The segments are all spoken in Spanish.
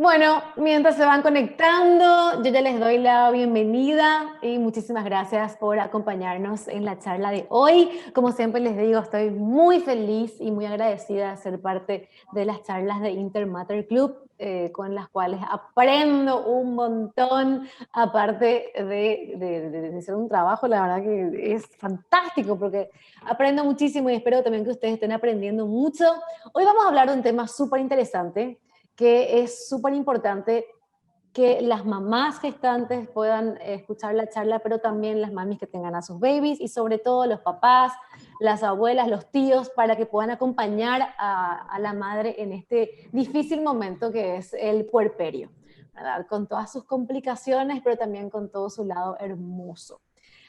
Bueno, mientras se van conectando, yo ya les doy la bienvenida y muchísimas gracias por acompañarnos en la charla de hoy. Como siempre les digo, estoy muy feliz y muy agradecida de ser parte de las charlas de Intermatter Club, con las cuales aprendo un montón, aparte de hacer un trabajo, la verdad que es fantástico porque aprendo muchísimo y espero también que ustedes estén aprendiendo mucho. Hoy vamos a hablar de un tema súper interesante que es súper importante que las mamás gestantes puedan escuchar la charla, pero también las mamis que tengan a sus babies y sobre todo los papás, las abuelas, los tíos, para que puedan acompañar a la madre en este difícil momento que es el puerperio, ¿verdad? Con todas sus complicaciones, pero también con todo su lado hermoso.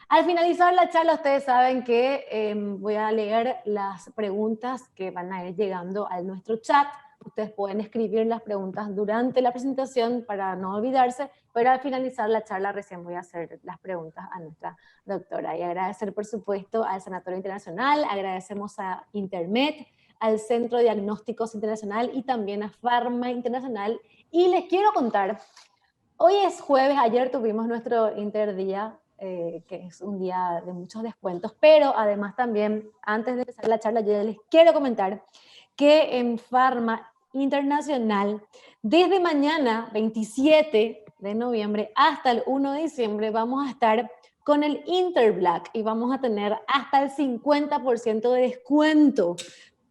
Al finalizar la charla, ustedes saben que voy a leer las preguntas que van a ir llegando a nuestro chat. Ustedes pueden escribir las preguntas durante la presentación para no olvidarse, pero al finalizar la charla recién voy a hacer las preguntas a nuestra doctora. Y agradecer, por supuesto, al Sanatorio Internacional, agradecemos a Intermet, al Centro de Diagnósticos Internacional y también a Pharma Internacional. Y les quiero contar, hoy es jueves, ayer tuvimos nuestro Interdía, que es un día de muchos descuentos, pero además también, antes de empezar la charla, yo les quiero comentar que en Pharma Internacional, desde mañana, 27 de noviembre, hasta el 1 de diciembre, vamos a estar con el Interblack y vamos a tener hasta el 50% de descuento.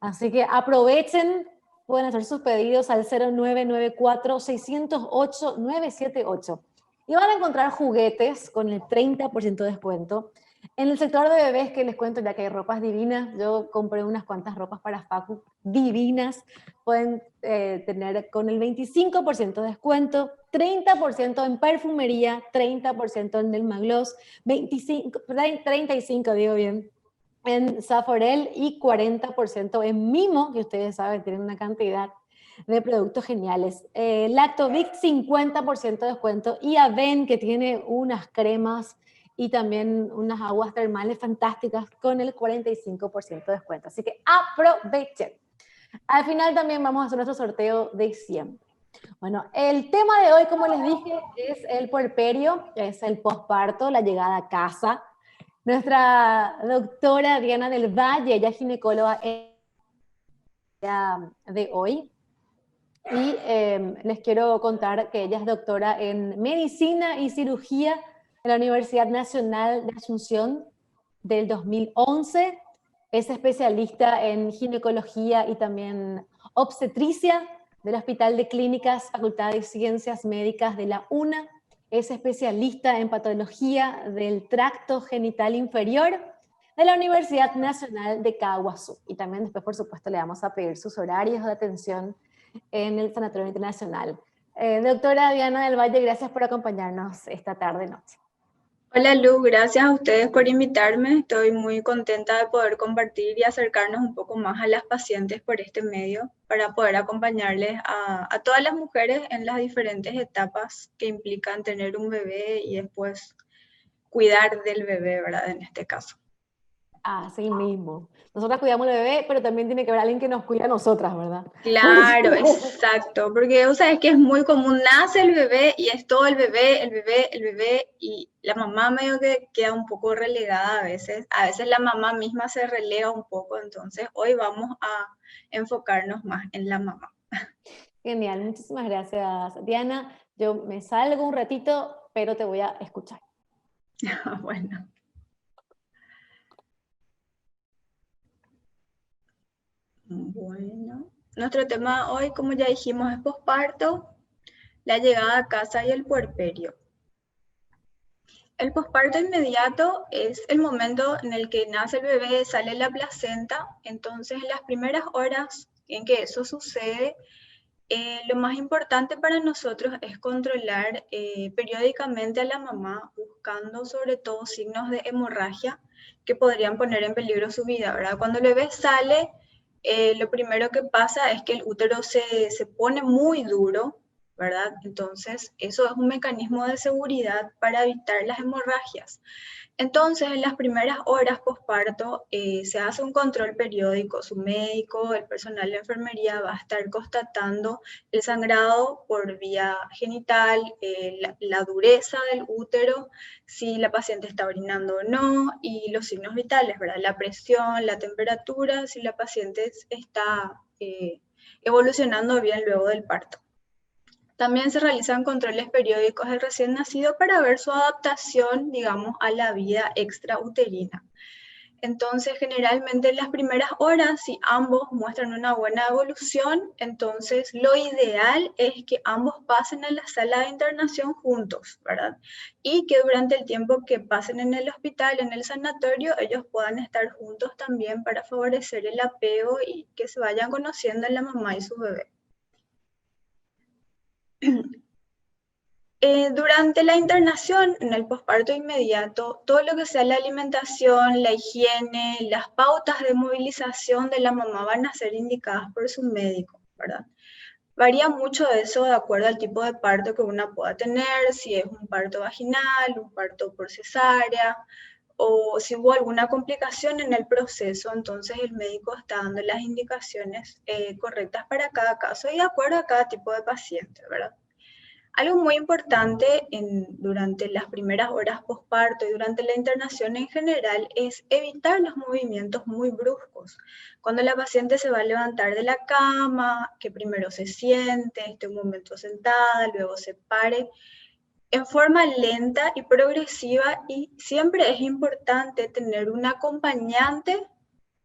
Así que aprovechen, pueden hacer sus pedidos al 0994-608-978. Y van a encontrar juguetes con el 30% de descuento. En el sector de bebés, que les cuento, ya que hay ropas divinas, yo compré unas cuantas ropas para Facu divinas, pueden tener con el 25% de descuento, 30% en perfumería, 30% en Dermagloss, 35, digo bien, en Saforel y 40% en Mimo, que ustedes saben, tienen una cantidad de productos geniales. Lactovic, 50% de descuento. Y Aven, que tiene unas cremas y también unas aguas termales fantásticas con el 45% de descuento. Así que aprovechen. Al final también vamos a hacer nuestro sorteo de siempre. Bueno, el tema de hoy, como les dije, es el puerperio, es el posparto, la llegada a casa. Nuestra doctora Diana del Valle, ella es ginecóloga de hoy, y les quiero contar que ella es doctora en medicina y cirugía en la Universidad Nacional de Asunción del 2011. Es especialista en ginecología y también obstetricia del Hospital de Clínicas, Facultad de Ciencias Médicas de la UNA. Es especialista en patología del tracto genital inferior de la Universidad Nacional de Caguazú. Y también después, por supuesto, le vamos a pedir sus horarios de atención en el Sanatorio Internacional. Doctora Diana del Valle, gracias por acompañarnos esta tarde-noche. Hola Lu, gracias a ustedes por invitarme. Estoy muy contenta de poder compartir y acercarnos un poco más a las pacientes por este medio para poder acompañarles a todas las mujeres en las diferentes etapas que implican tener un bebé y después cuidar del bebé, ¿verdad? En este caso. Así mismo. Nosotras cuidamos al bebé, pero también tiene que haber alguien que nos cuide a nosotras, ¿verdad? Claro, exacto, porque o sea, es que es muy común, nace el bebé y es todo el bebé, el bebé, el bebé y la mamá medio que queda un poco relegada a veces la mamá misma se relega un poco, entonces hoy vamos a enfocarnos más en la mamá. Genial, muchísimas gracias, Diana. Yo me salgo un ratito, pero te voy a escuchar. Bueno, bueno. Nuestro tema hoy, como ya dijimos, es posparto, la llegada a casa y el puerperio. El posparto inmediato es el momento en el que nace el bebé, sale la placenta, entonces las primeras horas en que eso sucede, lo más importante para nosotros es controlar periódicamente a la mamá, buscando sobre todo signos de hemorragia que podrían poner en peligro su vida, ¿verdad? Cuando el bebé sale, lo primero que pasa es que el útero se pone muy duro, ¿verdad? Entonces, eso es un mecanismo de seguridad para evitar las hemorragias. Entonces, en las primeras horas posparto se hace un control periódico. Su médico, el personal de enfermería va a estar constatando el sangrado por vía genital, la dureza del útero, si la paciente está orinando o no, y los signos vitales, ¿verdad? La presión, la temperatura, si la paciente está evolucionando bien luego del parto. También se realizan controles periódicos del recién nacido para ver su adaptación, digamos, a la vida extrauterina. Entonces, generalmente en las primeras horas, si ambos muestran una buena evolución, entonces lo ideal es que ambos pasen a la sala de internación juntos, ¿verdad? Y que durante el tiempo que pasen en el hospital, en el sanatorio, ellos puedan estar juntos también para favorecer el apego y que se vayan conociendo la mamá y su bebé. Durante la internación, en el posparto inmediato, todo lo que sea la alimentación, la higiene, las pautas de movilización de la mamá van a ser indicadas por su médico, ¿verdad? Varía mucho eso de acuerdo al tipo de parto que una pueda tener, si es un parto vaginal, un parto por cesárea, o si hubo alguna complicación en el proceso, entonces el médico está dando las indicaciones correctas para cada caso y de acuerdo a cada tipo de paciente, ¿verdad? Algo muy importante durante las primeras horas posparto y durante la internación en general es evitar los movimientos muy bruscos. Cuando la paciente se va a levantar de la cama, que primero se siente, esté un momento sentada, luego se pare, en forma lenta y progresiva, y siempre es importante tener un acompañante,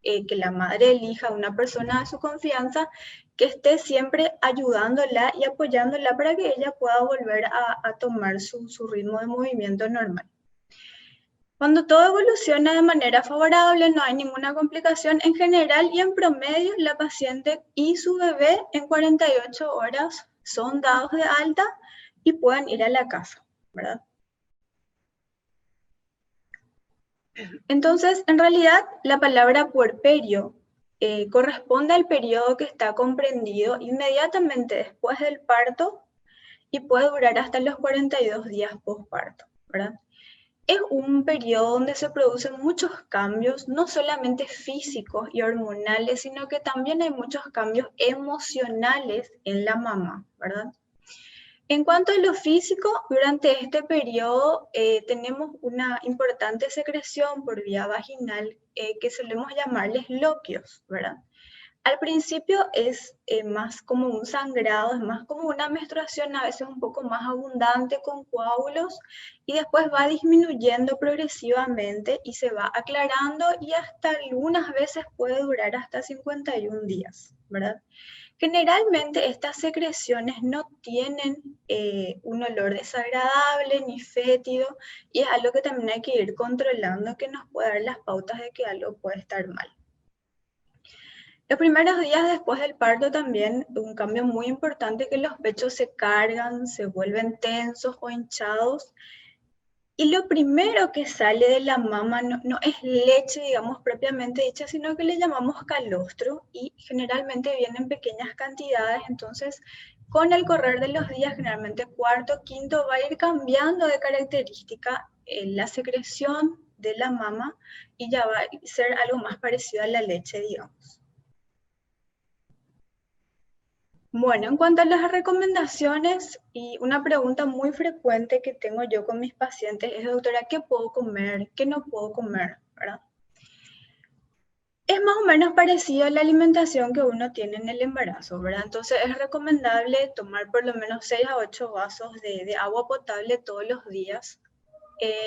que la madre elija una persona de su confianza que esté siempre ayudándola y apoyándola para que ella pueda volver a tomar su ritmo de movimiento normal. Cuando todo evoluciona de manera favorable, no hay ninguna complicación en general y en promedio la paciente y su bebé en 48 horas son dados de alta y pueden ir a la casa, ¿verdad? Entonces, en realidad, la palabra puerperio corresponde al periodo que está comprendido inmediatamente después del parto y puede durar hasta los 42 días postparto, ¿verdad? Es un periodo donde se producen muchos cambios, no solamente físicos y hormonales, sino que también hay muchos cambios emocionales en la mamá, ¿verdad? En cuanto a lo físico, durante este periodo tenemos una importante secreción por vía vaginal que solemos llamarles loquios, ¿verdad? Al principio es más como un sangrado, es más como una menstruación, a veces un poco más abundante con coágulos, y después va disminuyendo progresivamente y se va aclarando y hasta algunas veces puede durar hasta 51 días, ¿verdad? Generalmente estas secreciones no tienen un olor desagradable ni fétido y es algo que también hay que ir controlando que nos puede dar las pautas de que algo puede estar mal. Los primeros días después del parto también un cambio muy importante, que los pechos se cargan, se vuelven tensos o hinchados. Y lo primero que sale de la mama no es leche, digamos, propiamente dicha, sino que le llamamos calostro y generalmente viene en pequeñas cantidades. Entonces, con el correr de los días, generalmente cuarto, quinto, va a ir cambiando de característica la secreción de la mama y ya va a ser algo más parecido a la leche, digamos. Bueno, en cuanto a las recomendaciones, y una pregunta muy frecuente que tengo yo con mis pacientes es, doctora, ¿qué puedo comer? ¿Qué no puedo comer? ¿Verdad? Es más o menos parecido a la alimentación que uno tiene en el embarazo, ¿verdad? Entonces es recomendable tomar por lo menos 6 a 8 vasos de agua potable todos los días.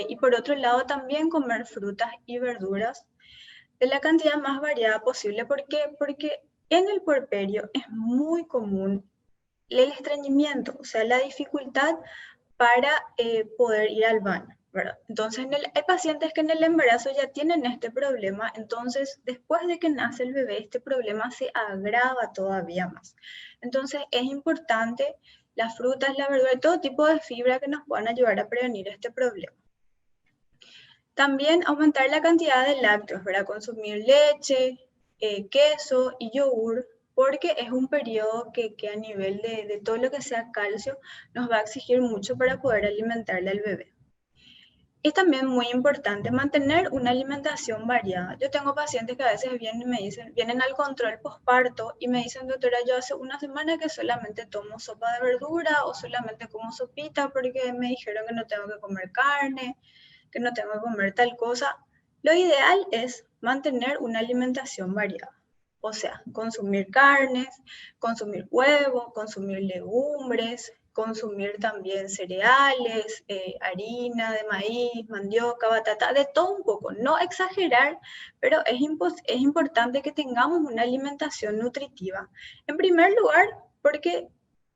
Y por otro lado también comer frutas y verduras de la cantidad más variada posible. ¿Por qué? Porque en el puerperio es muy común el estreñimiento, o sea, la dificultad para poder ir al baño, ¿verdad? Entonces, hay pacientes que en el embarazo ya tienen este problema, entonces después de que nace el bebé, este problema se agrava todavía más. Entonces, es importante las frutas, la verdura y todo tipo de fibra que nos puedan ayudar a prevenir este problema. También aumentar la cantidad de lácteos, ¿verdad? Consumir leche, queso y yogur porque es un periodo que a nivel de todo lo que sea calcio nos va a exigir mucho para poder alimentarle al bebé. Es también muy importante mantener una alimentación variada. Yo tengo pacientes que a veces vienen y me dicen, vienen al control posparto y me dicen, doctora, yo hace una semana que solamente tomo sopa de verdura o solamente como sopita porque me dijeron que no tengo que comer carne, que no tengo que comer tal cosa. Lo ideal es mantener una alimentación variada. O sea, consumir carnes, consumir huevo, consumir legumbres, consumir también cereales, harina de maíz, mandioca, batata, de todo un poco. No exagerar, pero es importante que tengamos una alimentación nutritiva. En primer lugar, porque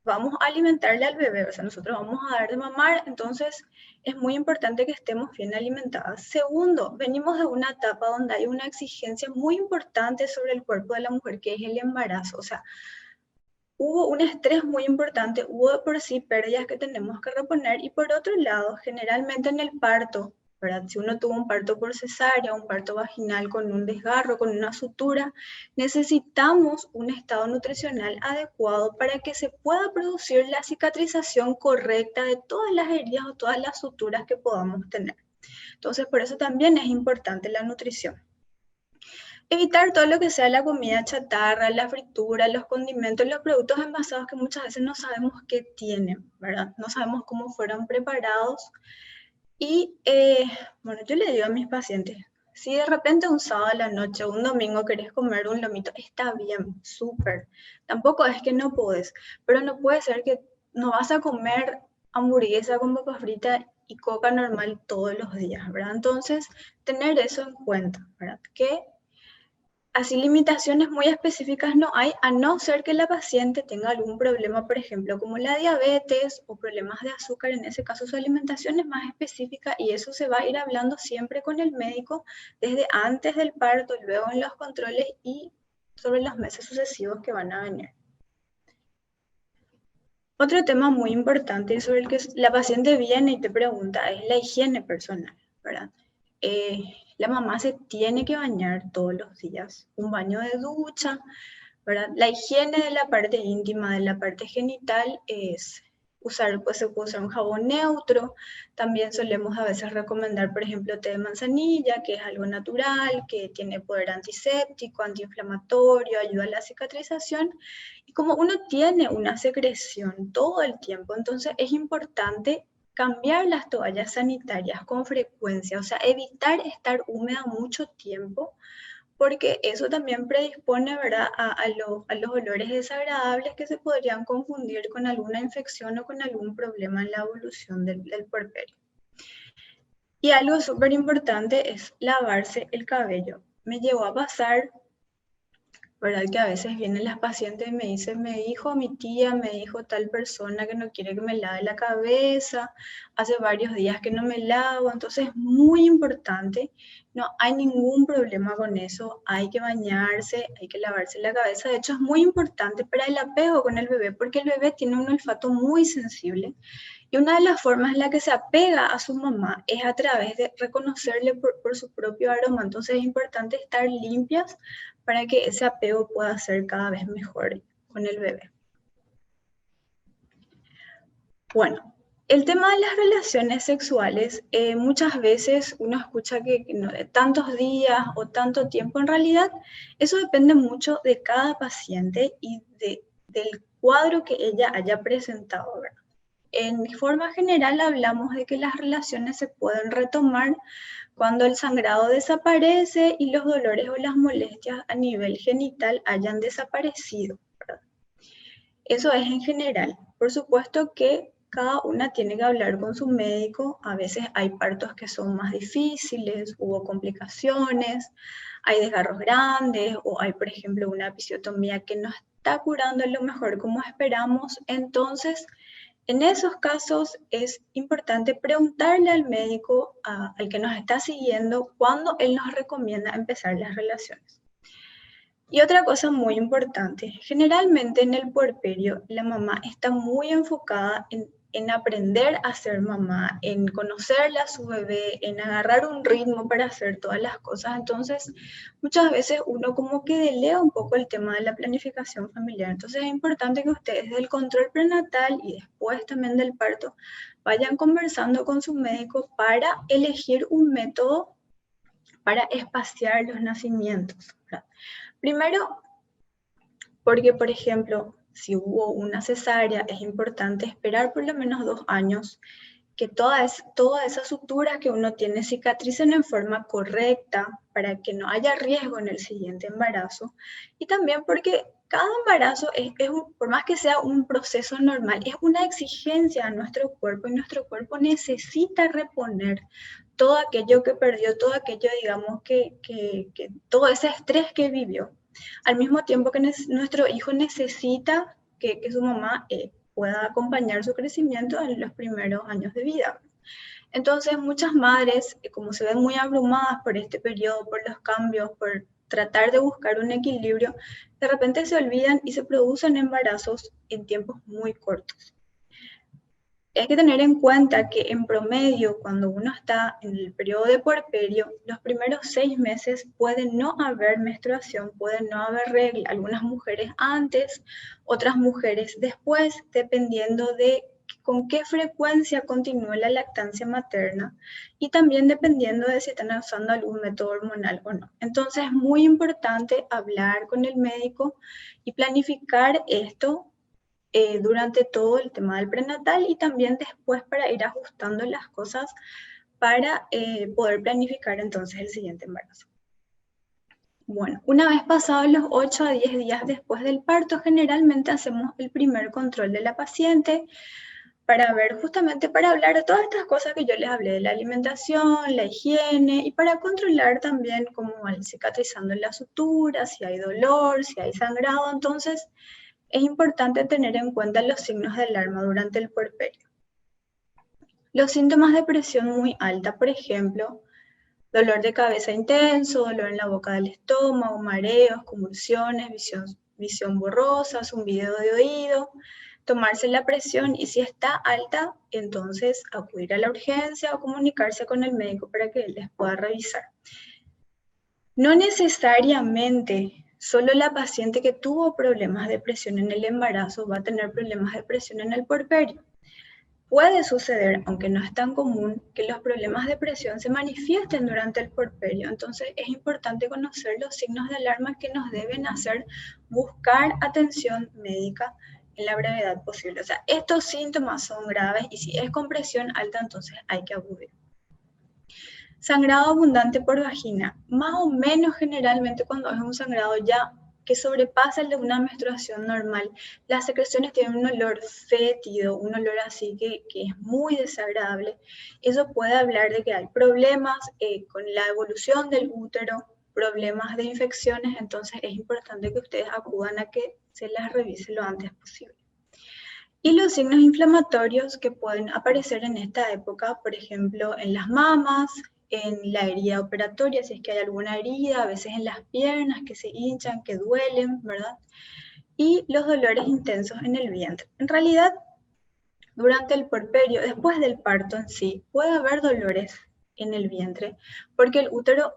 vamos a alimentarle al bebé, o sea, nosotros vamos a dar de mamar, entonces es muy importante que estemos bien alimentadas. Segundo, venimos de una etapa donde hay una exigencia muy importante sobre el cuerpo de la mujer, que es el embarazo. O sea, hubo un estrés muy importante, hubo de por sí pérdidas que tenemos que reponer y por otro lado, generalmente en el parto, ¿verdad? Si uno tuvo un parto por cesárea, un parto vaginal con un desgarro, con una sutura, necesitamos un estado nutricional adecuado para que se pueda producir la cicatrización correcta de todas las heridas o todas las suturas que podamos tener. Entonces, por eso también es importante la nutrición. Evitar todo lo que sea la comida chatarra, la fritura, los condimentos, los productos envasados que muchas veces no sabemos qué tienen, ¿verdad? No sabemos cómo fueron preparados. Y bueno, yo le digo a mis pacientes, si de repente un sábado a la noche o un domingo querés comer un lomito, está bien, súper. Tampoco es que no puedes, pero no puede ser que no vas a comer hamburguesa con papa frita y coca normal todos los días, ¿verdad? Entonces, tener eso en cuenta, ¿verdad? Que así limitaciones muy específicas no hay, a no ser que la paciente tenga algún problema, por ejemplo, como la diabetes o problemas de azúcar. En ese caso su alimentación es más específica y eso se va a ir hablando siempre con el médico desde antes del parto, luego en los controles y sobre los meses sucesivos que van a venir. Otro tema muy importante sobre el que la paciente viene y te pregunta es la higiene personal, ¿verdad? La mamá se tiene que bañar todos los días, un baño de ducha, ¿verdad? La higiene de la parte íntima, de la parte genital, es usar, pues se puede usar un jabón neutro. También solemos a veces recomendar, por ejemplo, té de manzanilla, que es algo natural, que tiene poder antiséptico, antiinflamatorio, ayuda a la cicatrización. Y como uno tiene una secreción todo el tiempo, entonces es importante cambiar las toallas sanitarias con frecuencia, o sea, evitar estar húmeda mucho tiempo porque eso también predispone, ¿verdad?, a los olores desagradables que se podrían confundir con alguna infección o con algún problema en la evolución del puerperio. Y algo súper importante es lavarse el cabello. Me llegó a pasar, ¿verdad?, que a veces vienen las pacientes y me dicen, me dijo mi tía, me dijo tal persona que no quiere que me lave la cabeza, hace varios días que no me lavo, entonces es muy importante, no hay ningún problema con eso, hay que bañarse, hay que lavarse la cabeza, de hecho es muy importante para el apego con el bebé, porque el bebé tiene un olfato muy sensible y una de las formas en la que se apega a su mamá es a través de reconocerle por su propio aroma. Entonces es importante estar limpias para que ese apego pueda ser cada vez mejor con el bebé. Bueno, el tema de las relaciones sexuales, muchas veces uno escucha que no, de tantos días o tanto tiempo, en realidad eso depende mucho de cada paciente y del cuadro que ella haya presentado, ¿verdad? En forma general hablamos de que las relaciones se pueden retomar cuando el sangrado desaparece y los dolores o las molestias a nivel genital hayan desaparecido, ¿verdad? Eso es en general. Por supuesto que cada una tiene que hablar con su médico. A veces hay partos que son más difíciles, hubo complicaciones, hay desgarros grandes o hay, por ejemplo, una episiotomía que no está curando a lo mejor como esperamos. Entonces, en esos casos es importante preguntarle al médico, al que nos está siguiendo, cuándo él nos recomienda empezar las relaciones. Y otra cosa muy importante, generalmente en el puerperio la mamá está muy enfocada en en aprender a ser mamá, en conocerla a su bebé, en agarrar un ritmo para hacer todas las cosas. Entonces, muchas veces uno como que delega un poco el tema de la planificación familiar. Entonces, es importante que ustedes del control prenatal y después también del parto vayan conversando con su médico para elegir un método para espaciar los nacimientos, ¿verdad? Primero, porque, por ejemplo, si hubo una cesárea, es importante esperar por lo menos 2 años que todas esas suturas que uno tiene cicatricen en forma correcta para que no haya riesgo en el siguiente embarazo. Y también porque cada embarazo, por más que sea un proceso normal, es una exigencia a nuestro cuerpo y nuestro cuerpo necesita reponer todo aquello que perdió, todo aquello, digamos, que todo ese estrés que vivió. Al mismo tiempo que nuestro hijo necesita que su mamá pueda acompañar su crecimiento en los primeros años de vida. Entonces, muchas madres, como se ven muy abrumadas por este periodo, por los cambios, por tratar de buscar un equilibrio, de repente se olvidan y se producen embarazos en tiempos muy cortos. Hay que tener en cuenta que en promedio, cuando uno está en el periodo de puerperio, los primeros 6 meses puede no haber menstruación, puede no haber regla. Algunas mujeres antes, otras mujeres después, dependiendo de con qué frecuencia continúe la lactancia materna y también dependiendo de si están usando algún método hormonal o no. Entonces es muy importante hablar con el médico y planificar esto durante todo el tema del prenatal y también después para ir ajustando las cosas para poder planificar entonces el siguiente embarazo. Bueno, una vez pasados los 8 a 10 días después del parto, generalmente hacemos el primer control de la paciente para ver, justamente para hablar de todas estas cosas que yo les hablé, de la alimentación, la higiene, y para controlar también cómo van cicatrizando la sutura, si hay dolor, si hay sangrado. Entonces, es importante tener en cuenta los signos de alarma durante el puerperio. Los síntomas de presión muy alta, por ejemplo, dolor de cabeza intenso, dolor en la boca del estómago, mareos, convulsiones, visión borrosa, zumbido de oído, tomarse la presión y si está alta, entonces acudir a la urgencia o comunicarse con el médico para que él les pueda revisar. No necesariamente solo la paciente que tuvo problemas de presión en el embarazo va a tener problemas de presión en el puerperio. Puede suceder, aunque no es tan común, que los problemas de presión se manifiesten durante el puerperio. Entonces es importante conocer los signos de alarma que nos deben hacer buscar atención médica en la brevedad posible. O sea, estos síntomas son graves y si es con presión alta, entonces hay que acudir. Sangrado abundante por vagina. Más o menos generalmente cuando es un sangrado ya que sobrepasa el de una menstruación normal, las secreciones tienen un olor fétido, un olor así que es muy desagradable. Eso puede hablar de que hay problemas con la evolución del útero, problemas de infecciones, entonces es importante que ustedes acudan a que se las revise lo antes posible. Y los signos inflamatorios que pueden aparecer en esta época, por ejemplo, en las mamas, en la herida operatoria, si es que hay alguna herida, a veces en las piernas que se hinchan, que duelen, ¿verdad? Y los dolores intensos en el vientre. En realidad, durante el puerperio, después del parto en sí, puede haber dolores en el vientre, porque el útero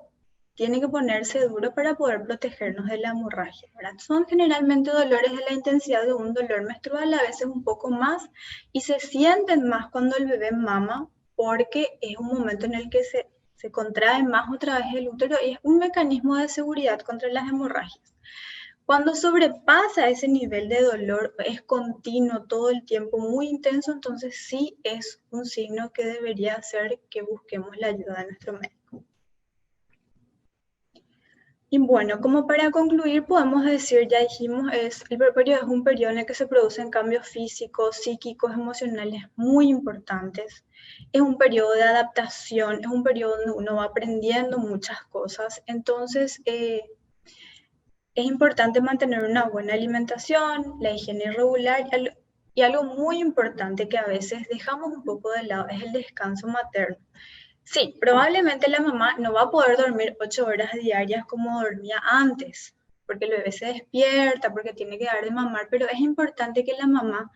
tiene que ponerse duro para poder protegernos de la hemorragia, ¿verdad? Son generalmente dolores de la intensidad de un dolor menstrual, a veces un poco más, y se sienten más cuando el bebé mama, porque es un momento en el que se contrae más otra vez el útero y es un mecanismo de seguridad contra las hemorragias. Cuando sobrepasa ese nivel de dolor, es continuo todo el tiempo, muy intenso, entonces sí es un signo que debería hacer que busquemos la ayuda de nuestro médico. Y bueno, como para concluir, podemos decir, ya dijimos, el puerperio es un periodo en el que se producen cambios físicos, psíquicos, emocionales muy importantes. Es un periodo de adaptación, es un periodo donde uno va aprendiendo muchas cosas. Entonces, es importante mantener una buena alimentación, la higiene regular y algo muy importante que a veces dejamos un poco de lado es el descanso materno. Sí, probablemente la mamá no va a poder dormir 8 horas diarias como dormía antes, porque el bebé se despierta, porque tiene que dar de mamar, pero es importante que la mamá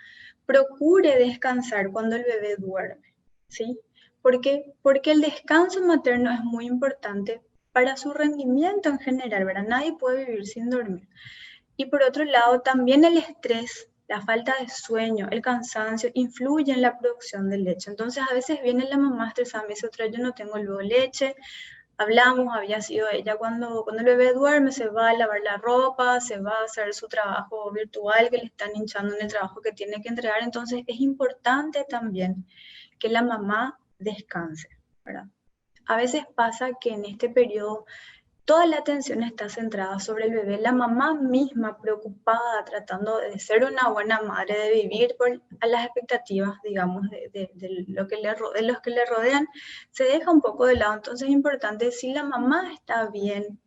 procure descansar cuando el bebé duerme, ¿sí? Porque el descanso materno es muy importante para su rendimiento en general, ¿verdad? Nadie puede vivir sin dormir. Y por otro lado, también el estrés, la falta de sueño, el cansancio, influye en la producción de leche. Entonces, a veces viene la mamá estresada, me dice otra, yo no tengo luego leche, hablamos, había sido ella cuando el bebé duerme, se va a lavar la ropa, se va a hacer su trabajo virtual que le están hinchando en el trabajo que tiene que entregar. Entonces, es importante también que la mamá descanse, ¿verdad? A veces pasa que en este periodo toda la atención está centrada sobre el bebé, la mamá misma preocupada, tratando de ser una buena madre, de vivir por a las expectativas, digamos, de de los que le rodean, se deja un poco de lado. Entonces es importante, si la mamá está bien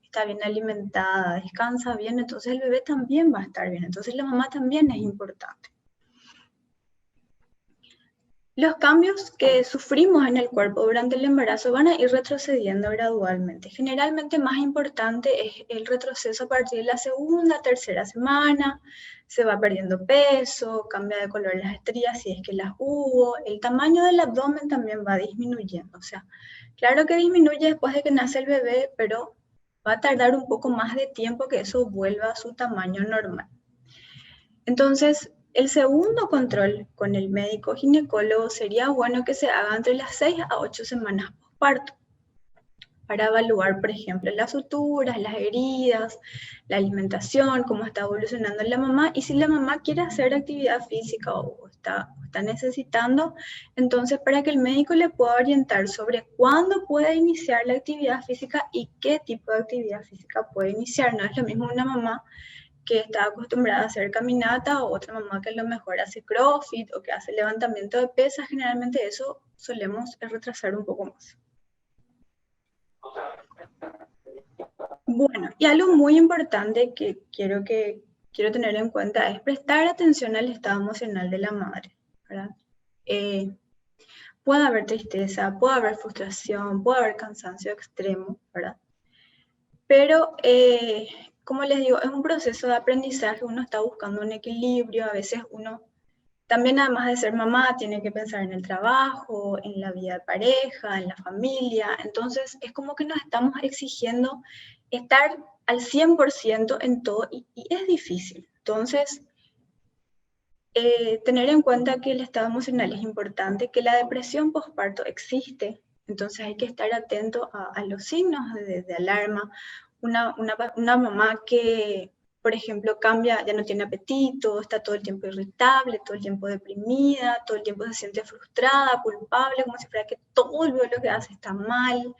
alimentada, descansa bien, entonces el bebé también va a estar bien. Entonces la mamá también es importante. Los cambios que sufrimos en el cuerpo durante el embarazo van a ir retrocediendo gradualmente. Generalmente más importante es el retroceso a partir de la segunda, tercera semana, se va perdiendo peso, cambia de color las estrías si es que las hubo, el tamaño del abdomen también va disminuyendo. O sea, claro que disminuye después de que nace el bebé, pero va a tardar un poco más de tiempo que eso vuelva a su tamaño normal. Entonces, el segundo control con el médico ginecólogo sería bueno que se haga entre las 6 a 8 semanas postparto para evaluar, por ejemplo, las suturas, las heridas, la alimentación, cómo está evolucionando la mamá y si la mamá quiere hacer actividad física o está necesitando, entonces para que el médico le pueda orientar sobre cuándo puede iniciar la actividad física y qué tipo de actividad física puede iniciar. No es lo mismo una mamá que está acostumbrada a hacer caminata o otra mamá que a lo mejor hace CrossFit o que hace levantamiento de pesas, generalmente eso solemos retrasar un poco más. Bueno, y algo muy importante que quiero tener en cuenta es prestar atención al estado emocional de la madre, ¿verdad? Puede haber tristeza, puede haber frustración, puede haber cansancio extremo, ¿verdad? Pero, como les digo, es un proceso de aprendizaje, uno está buscando un equilibrio, a veces uno también además de ser mamá tiene que pensar en el trabajo, en la vida de pareja, en la familia, entonces es como que nos estamos exigiendo estar al 100% en todo y es difícil. Entonces, tener en cuenta que el estado emocional es importante, que la depresión postparto existe, entonces hay que estar atento a los signos de alarma. Una mamá que, por ejemplo, cambia, ya no tiene apetito, está todo el tiempo irritable, todo el tiempo deprimida, todo el tiempo se siente frustrada, culpable, como si fuera que todo lo que hace está mal,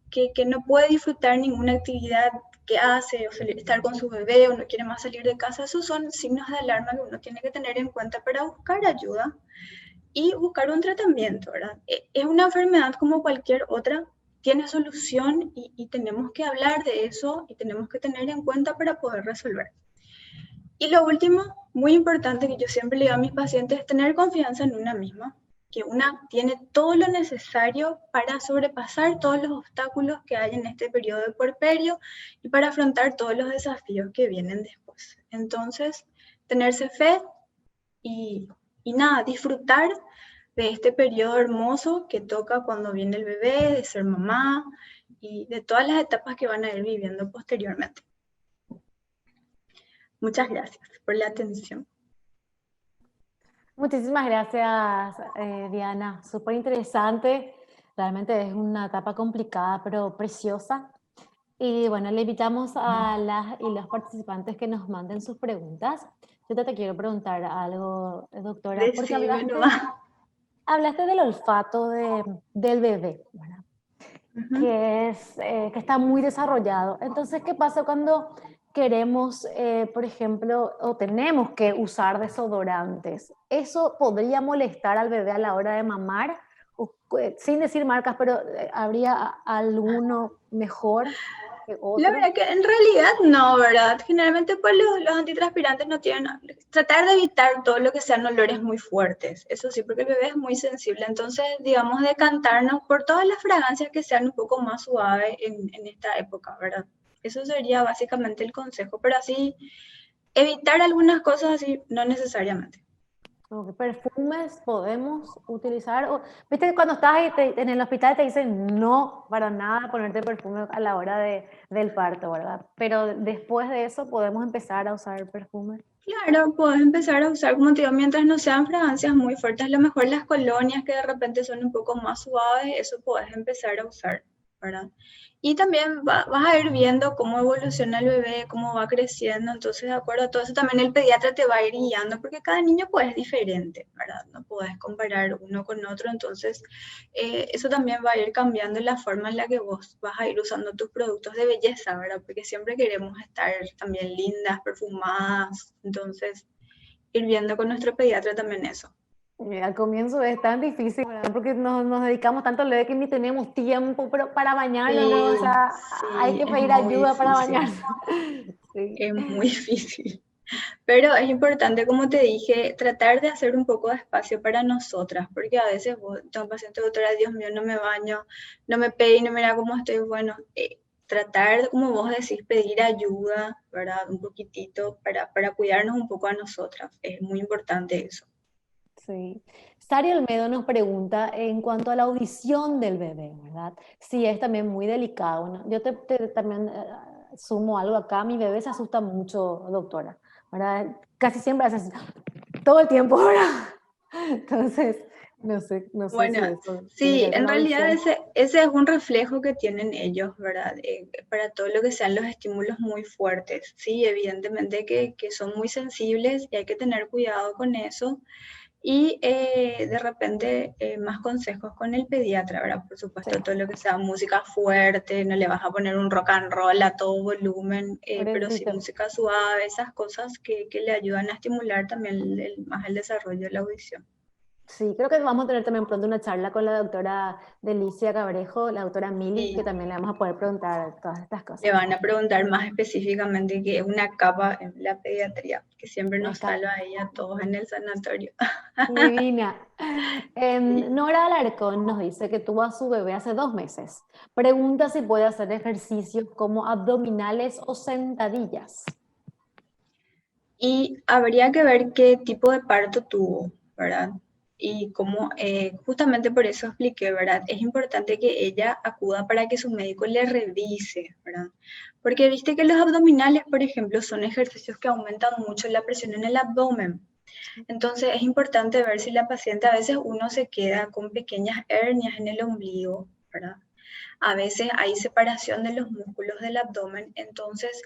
que no puede disfrutar ninguna actividad que hace, o estar con su bebé, o no quiere más salir de casa, esos son signos de alarma que uno tiene que tener en cuenta para buscar ayuda y buscar un tratamiento, ¿verdad? Es una enfermedad como cualquier otra, tiene solución y tenemos que hablar de eso y tenemos que tener en cuenta para poder resolver. Y lo último, muy importante que yo siempre le digo a mis pacientes, es tener confianza en una misma, que una tiene todo lo necesario para sobrepasar todos los obstáculos que hay en este periodo de puerperio y para afrontar todos los desafíos que vienen después. Entonces, tenerse fe y, y nada, disfrutar de este periodo hermoso que toca cuando viene el bebé, de ser mamá y de todas las etapas que van a ir viviendo posteriormente. Muchas gracias por la atención. Muchísimas gracias, Diana. Súper interesante. Realmente es una etapa complicada, pero preciosa. Y bueno, le invitamos a las y los participantes que nos manden sus preguntas. Yo te quiero preguntar algo, doctora, porque Decime nomás. hablaste del olfato del bebé, ¿verdad? Que está muy desarrollado. Entonces, ¿qué pasa cuando queremos, por ejemplo, o tenemos que usar desodorantes? ¿Eso podría molestar al bebé a la hora de mamar? O, sin decir marcas, pero ¿habría alguno mejor que La otro? verdad que en realidad no, ¿verdad? Generalmente pues los antitranspirantes no tienen, tratar de evitar todo lo que sean olores muy fuertes, eso sí, porque el bebé es muy sensible, entonces digamos decantarnos por todas las fragancias que sean un poco más suaves en esta época, ¿verdad? Eso sería básicamente el consejo, pero así evitar algunas cosas así, no necesariamente. ¿Perfumes podemos utilizar? Viste que cuando estás ahí en el hospital te dicen no, para nada ponerte perfume a la hora del parto, ¿verdad? Pero después de eso podemos empezar a usar perfume. Claro, puedes empezar a usar, como te digo, mientras no sean fragancias muy fuertes, a lo mejor las colonias que de repente son un poco más suaves, eso puedes empezar a usar, ¿verdad? Y también vas a ir viendo cómo evoluciona el bebé, cómo va creciendo, entonces de acuerdo a todo eso también el pediatra te va a ir guiando, porque cada niño pues es diferente, ¿verdad? No puedes comparar uno con otro, entonces eso también va a ir cambiando la forma en la que vos vas a ir usando tus productos de belleza, ¿verdad? Porque siempre queremos estar también lindas, perfumadas, entonces ir viendo con nuestro pediatra también eso. Al comienzo es tan difícil, ¿verdad? Porque nos dedicamos tanto al bebé que ni tenemos tiempo pero para bañarnos, luego, o Sí, sea, hay sí, que es pedir muy ayuda para difícil, bañarse. Sí. es muy difícil. Pero es importante, como te dije, tratar de hacer un poco de espacio para nosotras, porque a veces vos, tengo paciente, doctora, Dios mío, no me baño, no me peino, mira cómo estoy, bueno, tratar, como vos decís, pedir ayuda, ¿verdad? Un poquitito para cuidarnos un poco a nosotras, es muy importante eso. Sí. Sari Almedo nos pregunta en cuanto a la audición del bebé, ¿verdad? Sí, es también muy delicado, ¿no? Yo también sumo algo acá. Mi bebé se asusta mucho, doctora, ¿verdad? Casi siempre hace así, todo el tiempo, ¿verdad? Entonces, no sé Bueno, si eso tiene que sí, ver con en la realidad audición. ese es un reflejo que tienen ellos, ¿verdad? Para todo lo que sean los estímulos muy fuertes. Sí, evidentemente que son muy sensibles y hay que tener cuidado con eso. Y de repente más consejos con el pediatra, ¿verdad? Por Sí, supuesto, todo lo que sea música fuerte, no le vas a poner un rock and roll a todo volumen, pero sí pobrecito. música suave, esas cosas que le ayudan a estimular también más el desarrollo de la audición. Sí, creo que vamos a tener también pronto una charla con la doctora Delicia Cabrejo, la doctora Mili, que Y también le vamos a poder preguntar todas estas le cosas. van a preguntar más específicamente qué es una capa en la pediatría, que siempre Una nos escala. salva a ella a todos en el sanatorio. Divina. Sí. Nora Alarcón nos dice que tuvo a su bebé hace 2 meses. Pregunta si puede hacer ejercicios como abdominales o sentadillas. Y habría que ver qué tipo de parto tuvo, ¿verdad? Y cómo, justamente por eso expliqué, ¿verdad? Es importante que ella acuda para que su médico le revise, ¿verdad? Porque viste que los abdominales, por ejemplo, son ejercicios que aumentan mucho la presión en el abdomen. Entonces es importante ver si la paciente, a veces uno se queda con pequeñas hernias en el ombligo, ¿verdad? A veces hay separación de los músculos del abdomen, entonces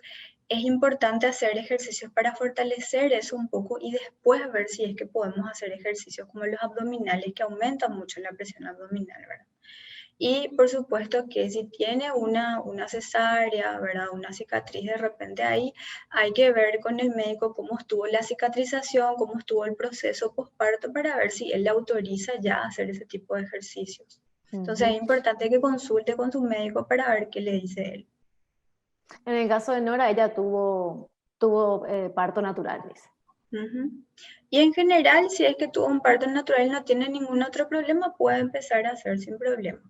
es importante hacer ejercicios para fortalecer eso un poco y después ver si es que podemos hacer ejercicios como los abdominales que aumentan mucho la presión abdominal, ¿verdad? Y por supuesto que si tiene una cesárea, ¿verdad? Una cicatriz de repente ahí, hay que ver con el médico cómo estuvo la cicatrización, cómo estuvo el proceso postparto para ver si él le autoriza ya hacer ese tipo de ejercicios. Entonces Ujú. es importante que consulte con su médico para ver qué le dice él. En el caso de Nora, ella tuvo parto natural, dice. Ujú. Y en general, si es que tuvo un parto natural y no tiene ningún otro problema, puede empezar a hacer sin problema.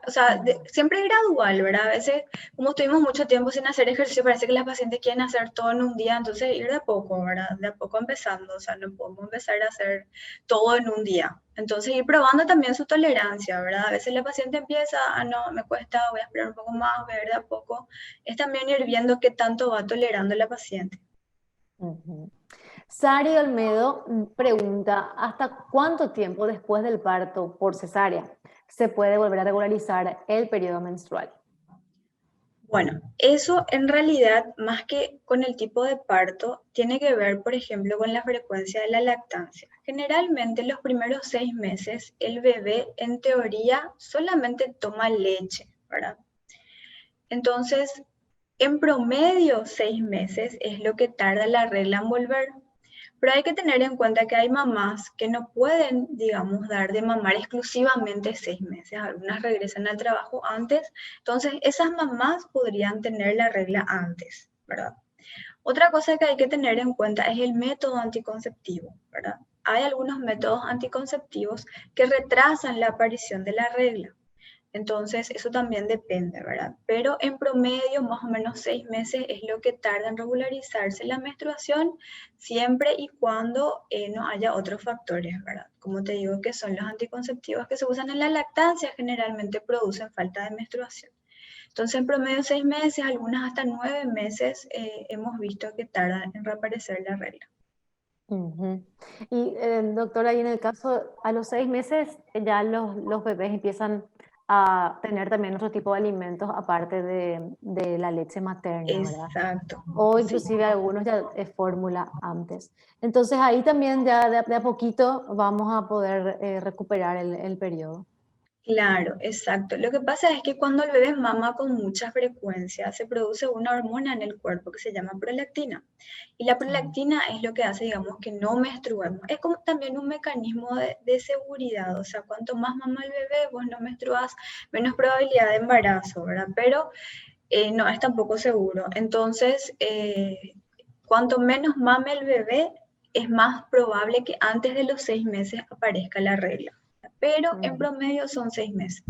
O sea, Ujú. siempre es gradual, ¿verdad? A veces, como estuvimos mucho tiempo sin hacer ejercicio, parece que las pacientes quieren hacer todo en un día, entonces ir de a poco, ¿verdad? De a poco empezando, o sea, no podemos empezar a hacer todo en un día. Entonces ir probando también su tolerancia, ¿verdad? A veces la paciente empieza, ah, no, me cuesta, voy a esperar un poco más, voy a ir de a poco. Es también ir viendo qué tanto va tolerando la paciente. Ujú. Sari Olmedo pregunta, ¿hasta cuánto tiempo después del parto por cesárea se puede volver a regularizar el periodo menstrual? Bueno, eso en realidad, más que con el tipo de parto, tiene que ver, por ejemplo, con la frecuencia de la lactancia. Generalmente, los primeros 6 meses, el bebé, en teoría, solamente toma leche, ¿verdad? Entonces, en promedio, 6 meses es lo que tarda la regla en volver. Pero hay que tener en cuenta que hay mamás que no pueden, digamos, dar de mamar exclusivamente 6 meses. Algunas regresan al trabajo antes, entonces esas mamás podrían tener la regla antes, ¿verdad? Otra cosa que hay que tener en cuenta es el método anticonceptivo, ¿verdad? Hay algunos métodos anticonceptivos que retrasan la aparición de la regla. Entonces, eso también depende, ¿verdad? Pero en promedio, más o menos 6 meses es lo que tarda en regularizarse la menstruación, siempre y cuando no haya otros factores, ¿verdad? Como te digo, que son los anticonceptivos que se usan en la lactancia, generalmente producen falta de menstruación. Entonces, en promedio 6 meses, algunas hasta 9 meses, hemos visto que tarda en reaparecer la regla. Ujú. Y doctora, y en el caso, a los 6 meses ya los bebés empiezan a tener también otro tipo de alimentos aparte de la leche materna, ¿verdad? Exacto, O sí. inclusive algunos ya es fórmula antes. Entonces ahí también ya de a poquito vamos a poder recuperar el periodo. Claro, exacto. Lo que pasa es que cuando el bebé mama con mucha frecuencia, se produce una hormona en el cuerpo que se llama prolactina. Y la Ah, prolactina es lo que hace, digamos, que no menstruemos. Es como también un mecanismo de seguridad. O sea, cuanto más mama el bebé, vos no menstruás, menos probabilidad de embarazo, ¿verdad? Pero no es tampoco seguro. Entonces, cuanto menos mame el bebé, es más probable que antes de los 6 meses aparezca la regla. Pero en mm, promedio son 6 meses.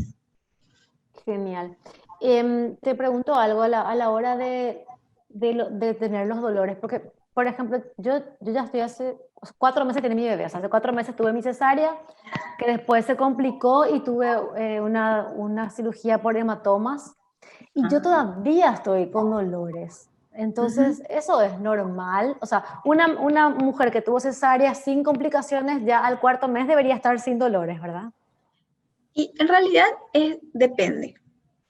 genial. Te pregunto algo a la hora de tener los dolores, porque, por ejemplo, yo ya estoy hace 4 meses que tenía mi bebé, o sea, hace 4 meses tuve mi cesárea, que después se complicó y tuve una cirugía por hematomas. Y yo Ajá. todavía estoy con dolores. Ujú. Entonces, eso es normal. O sea, una mujer que tuvo cesárea sin complicaciones, ya al cuarto mes debería estar sin dolores, ¿verdad? Y en realidad depende,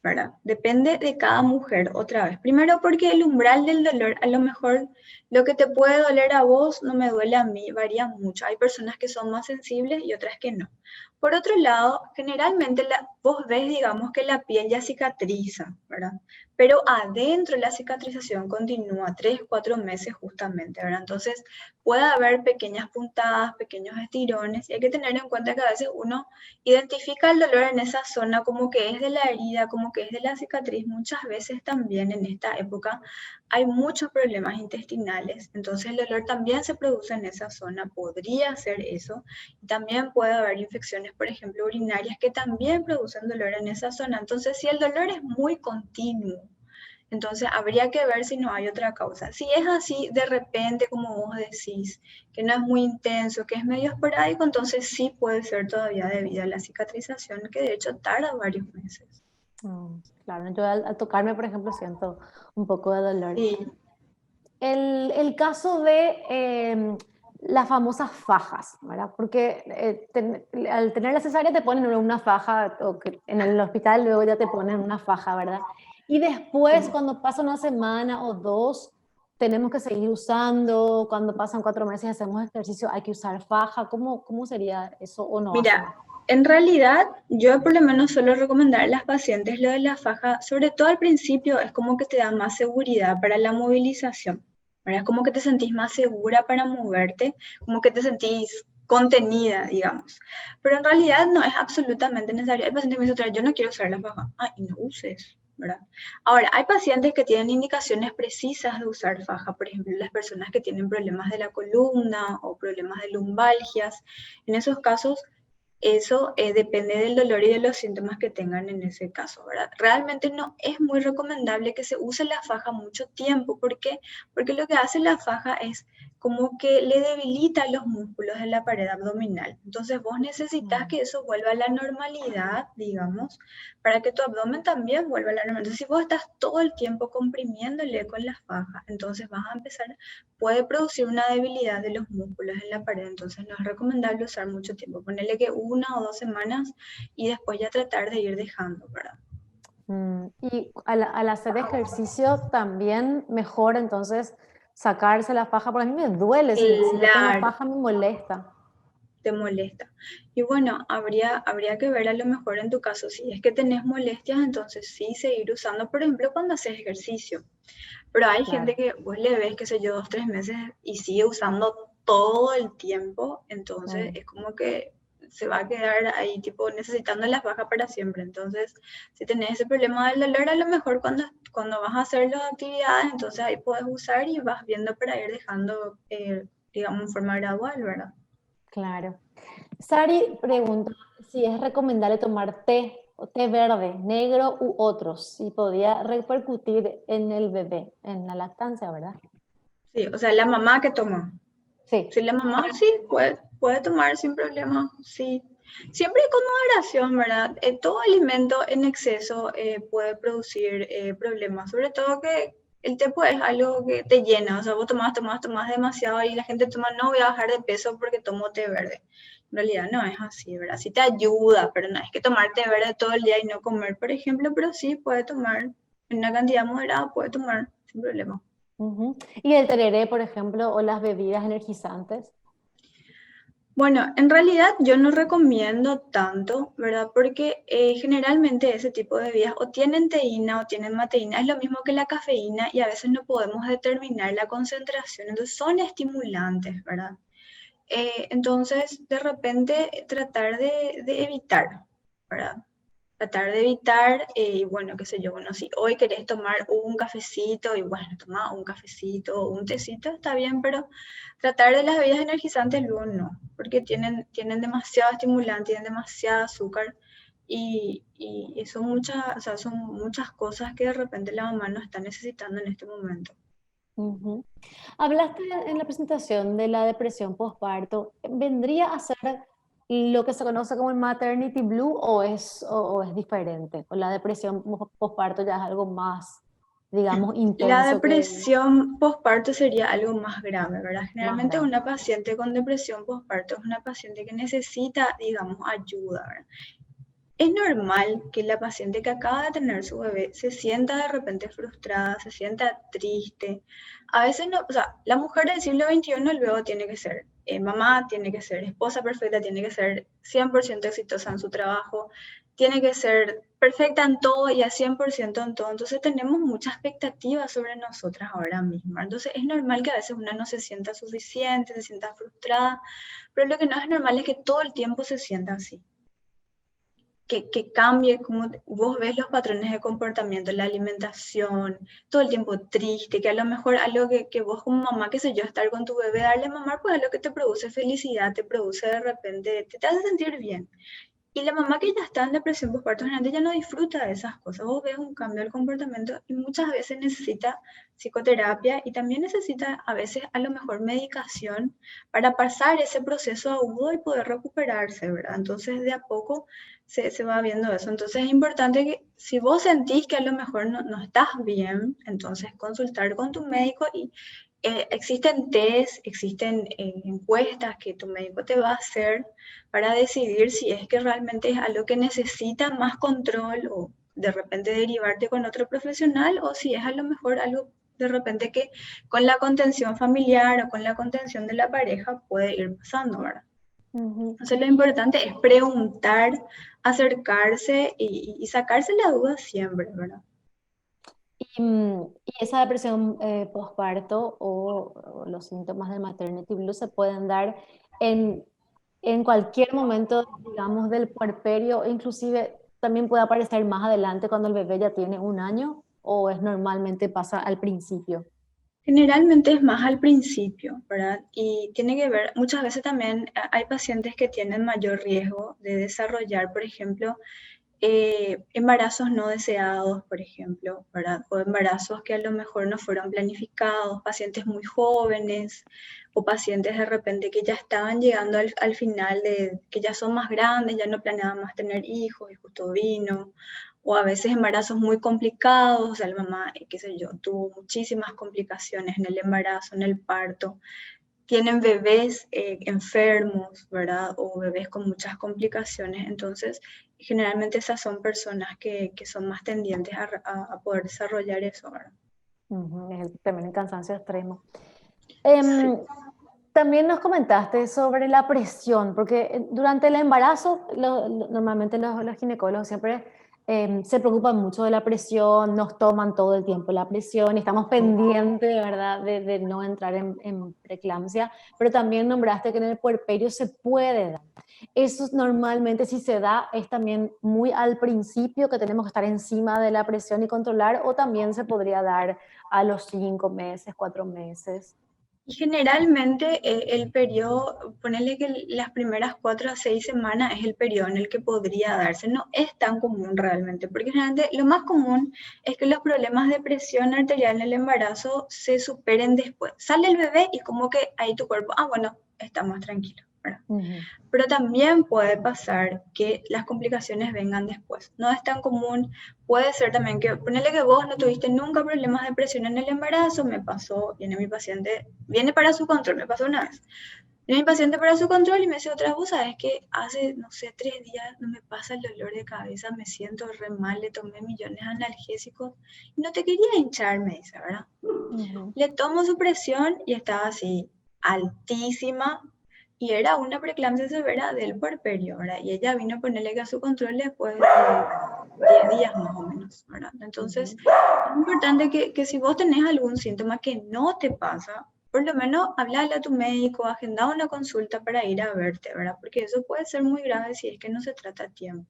¿verdad? Depende de cada mujer, otra vez. Primero porque el umbral del dolor, a lo mejor lo que te puede doler a vos no me duele a mí, varía mucho. Hay personas que son más sensibles y otras que no. Por otro lado, generalmente vos ves, digamos, que la piel ya cicatriza, ¿verdad? Pero adentro la cicatrización continúa 3, 4 meses justamente, ¿verdad? Entonces puede haber pequeñas puntadas, pequeños estirones y hay que tener en cuenta que a veces uno identifica el dolor en esa zona como que es de la herida, como que es de la cicatriz. Muchas veces también en esta época hay muchos problemas intestinales, entonces el dolor también se produce en esa zona, podría ser eso. Y también puede haber infecciones, por ejemplo, urinarias que también producen dolor en esa zona. Entonces, si el dolor es muy continuo, entonces habría que ver si no hay otra causa. Si es así, de repente, como vos decís, que no es muy intenso, que es medio esporádico, entonces sí puede ser todavía debido a la cicatrización, que de hecho tarda varios meses. Claro, yo al tocarme, por ejemplo, siento un poco de dolor. Sí, El caso de las famosas fajas, ¿verdad? Porque al tener la cesárea te ponen una faja, o que en el hospital luego ya te ponen una faja, ¿verdad? Y después, sí. cuando pasa una semana o dos, tenemos que seguir usando. Cuando pasan 4 meses y hacemos ejercicio, hay que usar faja. ¿Cómo sería eso o no hace Mira, mal? en realidad yo por lo menos suelo recomendar a las pacientes lo de la faja, sobre todo al principio, es como que te da más seguridad para la movilización, ¿verdad? Es como que te sentís más segura para moverte, como que te sentís contenida, digamos. Pero en realidad no es absolutamente necesario. Hay pacientes que me dicen, yo no quiero usar la faja. Ah, y no uses, ¿verdad? Ahora, hay pacientes que tienen indicaciones precisas de usar faja, por ejemplo, las personas que tienen problemas de la columna o problemas de lumbalgias. En esos casos eso depende del dolor y de los síntomas que tengan en ese caso, ¿verdad? Realmente no es muy recomendable que se use la faja mucho tiempo. ¿Por qué? Porque lo que hace la faja es como que le debilita los músculos de la pared abdominal. Entonces vos necesitas Mm. que eso vuelva a la normalidad, digamos, para que tu abdomen también vuelva a la normalidad. Entonces si vos estás todo el tiempo comprimiéndole con la faja, entonces vas a empezar, puede producir una debilidad de los músculos en la pared, entonces no es recomendable usar mucho tiempo. Ponerle que 1 o 2 semanas y después ya tratar de ir dejando, ¿verdad? Y al hacer ejercicio también mejor entonces sacarse la faja, porque a mí me duele, si no tengo Claro, faja me molesta. te molesta. Y bueno, habría que ver a lo mejor en tu caso, si es que tenés molestias, entonces sí seguir usando, por ejemplo, cuando haces ejercicio. Pero hay gente Claro. que vos le ves, qué sé yo, 2, 3 meses y sigue usando todo el tiempo, entonces Mm. es como que se va a quedar ahí tipo necesitando las bajas para siempre. Entonces, si tenés ese problema del dolor, a lo mejor cuando vas a hacer las actividades, entonces ahí puedes usar y vas viendo para ir dejando, digamos, en forma gradual, ¿verdad? Claro. Sari pregunta si es recomendable tomar té. o té verde, negro u otros, y podía repercutir en el bebé, en la lactancia, ¿verdad? Sí, o sea, la mamá que toma. Sí. Sí, la mamá sí puede tomar sin problema, sí. Siempre con moderación, ¿verdad? Todo alimento en exceso puede producir problemas, sobre todo que el té pues, es algo que te llena, o sea, vos tomás demasiado y la gente toma, no voy a bajar de peso porque tomo té verde. En realidad no es así, ¿verdad? Sí te ayuda, pero no es que tomar té verde todo el día y no comer, por ejemplo, pero sí puede tomar en una cantidad moderada, puede tomar sin problema. Ujú. Y el tereré, por ejemplo, o las bebidas energizantes. Bueno, en realidad yo no recomiendo tanto, ¿verdad? Porque generalmente ese tipo de bebidas o tienen teína o tienen mateína, es lo mismo que la cafeína y a veces no podemos determinar la concentración, entonces son estimulantes, ¿verdad? Entonces, de repente, tratar de evitar, ¿verdad? Tratar de evitar, y bueno, qué sé yo, bueno, si hoy querés tomar un cafecito, y bueno, toma un cafecito o un tecito, está bien, pero tratar de las bebidas energizantes luego no, porque tienen demasiado estimulante, tienen demasiado azúcar, y son muchas, o sea, son muchas cosas que de repente la mamá no está necesitando en este momento. Ujú. Hablaste en la presentación de la depresión postparto. ¿Vendría a ser lo que se conoce como el maternity blue o es diferente? ¿O la depresión postparto ya es algo más, digamos, La intenso que depresión postparto sería algo más grave, ¿verdad? más Generalmente grave? una paciente con depresión postparto es una paciente que necesita, digamos, ayuda, ¿verdad? Es normal que la paciente que acaba de tener su bebé se sienta de repente frustrada, se sienta triste. A veces no, o sea, la mujer del siglo XXI luego tiene que ser mamá, tiene que ser esposa perfecta, tiene que ser 100% exitosa en su trabajo, tiene que ser perfecta en todo y a 100% en todo. Entonces tenemos muchas expectativas sobre nosotras ahora mismo. Entonces es normal que a veces una no se sienta suficiente, se sienta frustrada, pero lo que no es normal es que todo el tiempo se sienta así, que cambie, como vos ves los patrones de comportamiento, la alimentación, todo el tiempo triste, que a lo mejor algo que vos como mamá, qué sé yo, estar con tu bebé, darle a mamar, pues es lo que te produce felicidad, te produce de repente, te hace sentir bien. Y la mamá que ya está en depresión postparto generalmente ya no disfruta de esas cosas. Vos ves un cambio del comportamiento y muchas veces necesita psicoterapia y también necesita a veces a lo mejor medicación para pasar ese proceso agudo y poder recuperarse, ¿verdad? Entonces de a poco se va viendo eso. Entonces es importante que si vos sentís que a lo mejor no estás bien, entonces consultar con tu médico y existen test, existen encuestas que tu médico te va a hacer para decidir si es que realmente es algo que necesita más control o de repente derivarte con otro profesional o si es a lo mejor algo de repente que con la contención familiar o con la contención de la pareja puede ir pasando, ¿verdad? Ujú. Entonces lo importante es preguntar, acercarse y sacarse la duda siempre, ¿verdad? Y esa depresión postparto o los síntomas del maternity blues se pueden dar en, en cualquier momento, digamos, del puerperio, e inclusive también puede aparecer más adelante cuando el bebé ya tiene un año, o es normalmente pasa al principio. Generalmente es más al principio, ¿verdad? Y tiene que ver, muchas veces también hay pacientes que tienen mayor riesgo de desarrollar, por ejemplo, embarazos no deseados, por ejemplo, ¿verdad? O embarazos que a lo mejor no fueron planificados, pacientes muy jóvenes o pacientes de repente que ya estaban llegando al final de, que ya son más grandes, ya no planeaban más tener hijos y justo vino, o a veces embarazos muy complicados, o sea, la mamá, qué sé yo, tuvo muchísimas complicaciones en el embarazo, en el parto, tienen bebés enfermos, ¿verdad? O bebés con muchas complicaciones. Entonces, generalmente esas son personas que son más tendientes a poder desarrollar eso, ¿verdad? Ujú, también el cansancio extremo. Sí. Em, También nos comentaste sobre la presión, porque durante el embarazo normalmente los ginecólogos siempre se preocupan mucho de la presión, nos toman todo el tiempo la presión y estamos pendientes, ¿verdad?, de no entrar en preeclampsia, pero también nombraste que en el puerperio se puede dar. Eso normalmente si se da es también muy al principio que tenemos que estar encima de la presión y controlar, o también se podría dar a los 5 meses, 4 meses. Y generalmente el periodo, ponerle que las primeras 4 a 6 semanas es el periodo en el que podría darse. No es tan común realmente, porque generalmente lo más común es que los problemas de presión arterial en el embarazo se superen después. Sale el bebé y como que ahí tu cuerpo, bueno, está más tranquilo, ¿verdad? Ujú. Pero también puede pasar que las complicaciones vengan después. No es tan común. Puede ser también que, ponele que vos no tuviste nunca problemas de presión en el embarazo, me pasó, viene mi paciente, viene para su control, me pasó una vez. Viene mi paciente para su control y me dice otra cosa, es que hace, no sé, 3 días no me pasa el dolor de cabeza, me siento re mal, le tomé millones de analgésicos y no te quería hinchar, me dice, ¿verdad? Ujú. Le tomo su presión y estaba así, altísima, y era una preeclampsia severa del puerperio, ¿verdad? Y ella vino a ponerle gas a su control después de 10 días más o menos, ¿verdad? Entonces, Ujú. es importante que si vos tenés algún síntoma que no te pasa, por lo menos hablarle a tu médico, agendar una consulta para ir a verte, ¿verdad? Porque eso puede ser muy grave si es que no se trata a tiempo.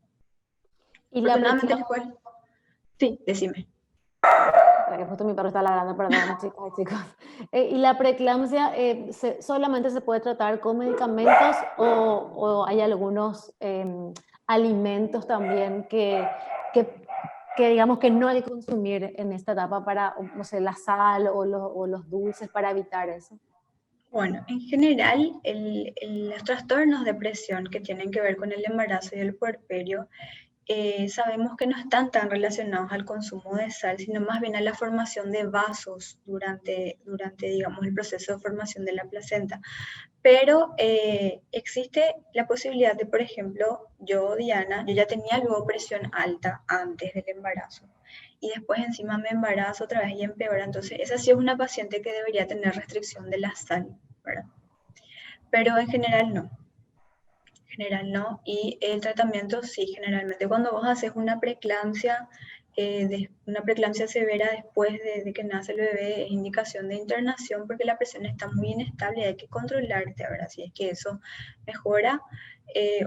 Y la Afortunadamente preclampsia, después, sí, decime. justo mi perro está ladrando, perdón, chicas y chicos. ¿Y la preeclampsia solamente se puede tratar con medicamentos o hay algunos alimentos también que, que digamos que no hay que consumir en esta etapa para, no sé, la sal o los dulces para evitar eso? Bueno, en general, los trastornos de presión que tienen que ver con el embarazo y el puerperio, sabemos que no están tan relacionados al consumo de sal, sino más bien a la formación de vasos durante digamos, el proceso de formación de la placenta. Pero existe la posibilidad de, por ejemplo, yo, Diana, yo ya tenía luego presión alta antes del embarazo y después encima me embarazo otra vez y empeora. Entonces, esa sí es una paciente que debería tener restricción de la sal, ¿verdad? Pero en general no. En general no. Y el tratamiento sí, generalmente cuando vos haces una preeclampsia severa después de que nace el bebé, es indicación de internación porque la presión está muy inestable y hay que controlarte, ¿verdad? Si es que eso mejora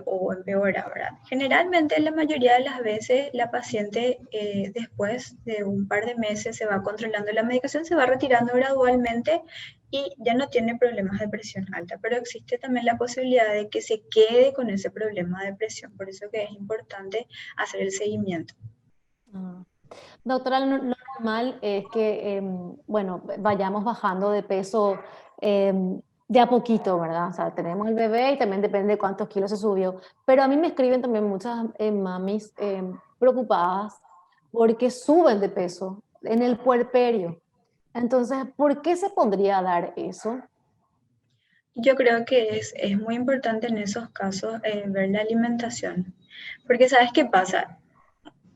o empeora, ¿verdad? Generalmente, la mayoría de las veces, la paciente después de un par de meses se va controlando la medicación, se va retirando gradualmente y ya no tiene problemas de presión alta, pero existe también la posibilidad de que se quede con ese problema de presión, por eso que es importante hacer el seguimiento. Ah. Doctora, lo normal es que, bueno, vayamos bajando de peso de a poquito, ¿verdad? O sea, tenemos el bebé y también depende de cuántos kilos se subió. Pero a mí me escriben también muchas mamis preocupadas porque suben de peso en el puerperio. Entonces, ¿por qué se podría dar eso? Yo creo que es muy importante en esos casos ver la alimentación, porque ¿sabes qué pasa?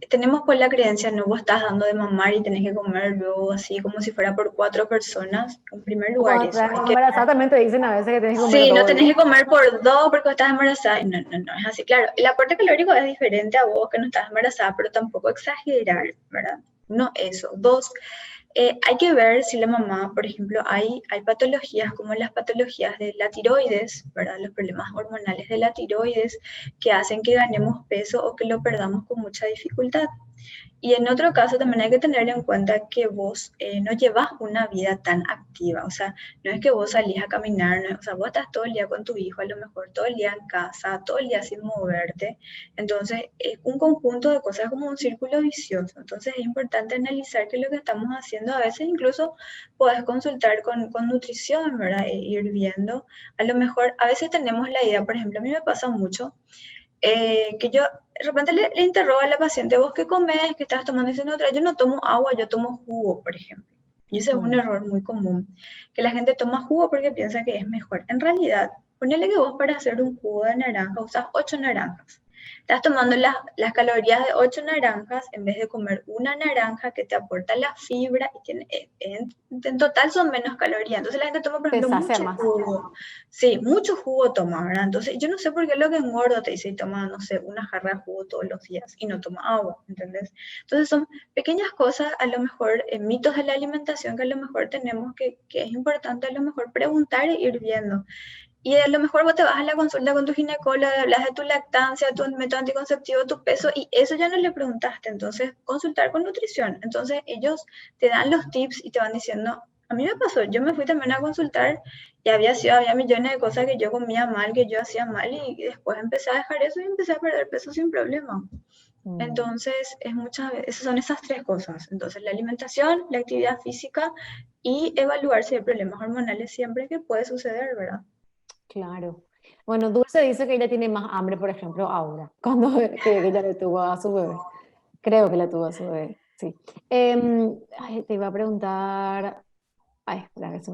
Tenemos pues la creencia, no vos estás dando de mamar y tenés que comer luego así como si fuera por 4 personas. En primer O lugar cuando eso, estás hay que embarazada también te dicen a veces que tienes que comer sí, no tenés doble. que comer por dos porque estás embarazada. No, no, no, es así. Claro, el aporte calórico es diferente a vos que no estás embarazada, pero tampoco exagerar, ¿verdad? No eso. Dos, hay que ver si la mamá, por ejemplo, hay patologías como las patologías de la tiroides, ¿verdad? Los problemas hormonales de la tiroides que hacen que ganemos peso o que lo perdamos con mucha dificultad. Y en otro caso también hay que tener en cuenta que vos no llevas una vida tan activa, o sea, no es que vos salís a caminar, o sea, vos estás todo el día con tu hijo, a lo mejor todo el día en casa, todo el día sin moverte, entonces es un conjunto de cosas como un círculo vicioso, entonces es importante analizar qué es lo que estamos haciendo, a veces incluso podés consultar con nutrición, ¿verdad? E ir viendo, a lo mejor, a veces tenemos la idea, por ejemplo, a mí me pasa mucho que yo de repente le interrogo a la paciente, ¿vos qué comes? ¿Qué estás tomando? Y dice, no, yo no tomo agua, yo tomo jugo, por ejemplo. Y ese es un Mm. error muy común, que la gente toma jugo porque piensa que es mejor. En realidad, ponele que vos para hacer un jugo de naranja usas 8 naranjas. Estás tomando las calorías de 8 naranjas en vez de comer una naranja que te aporta la fibra y tiene, en total son menos calorías. Entonces la gente toma, por Te ejemplo, sacia mucho más. jugo. Sí, mucho jugo toma, ¿verdad? Entonces yo no sé por qué lo que engorda te dice toma, no sé, una jarra de jugo todos los días y no toma agua, ¿entendés? Entonces son pequeñas cosas, a lo mejor mitos de la alimentación que a lo mejor tenemos que es importante a lo mejor preguntar e ir viendo. Y a lo mejor vos te vas a la consulta con tu ginecólogo, hablas de tu lactancia, tu método anticonceptivo, tu peso, y eso ya no le preguntaste. Entonces, consultar con nutrición. Entonces, ellos te dan los tips y te van diciendo, A mí me pasó, yo me fui también a consultar y había millones de cosas que yo comía mal, que yo hacía mal y después empecé a dejar eso y empecé a perder peso sin problema. Mm, Entonces, esas son esas tres cosas. Entonces, la alimentación, la actividad física y evaluar si hay problemas hormonales siempre que puede suceder, ¿verdad? claro. Bueno, Dulce dice que ella tiene más hambre, por ejemplo, ahora, cuando que ella le tuvo a su bebé. Creo que la tuvo a su bebé, sí. Ay, te iba a preguntar. Ay, espera que se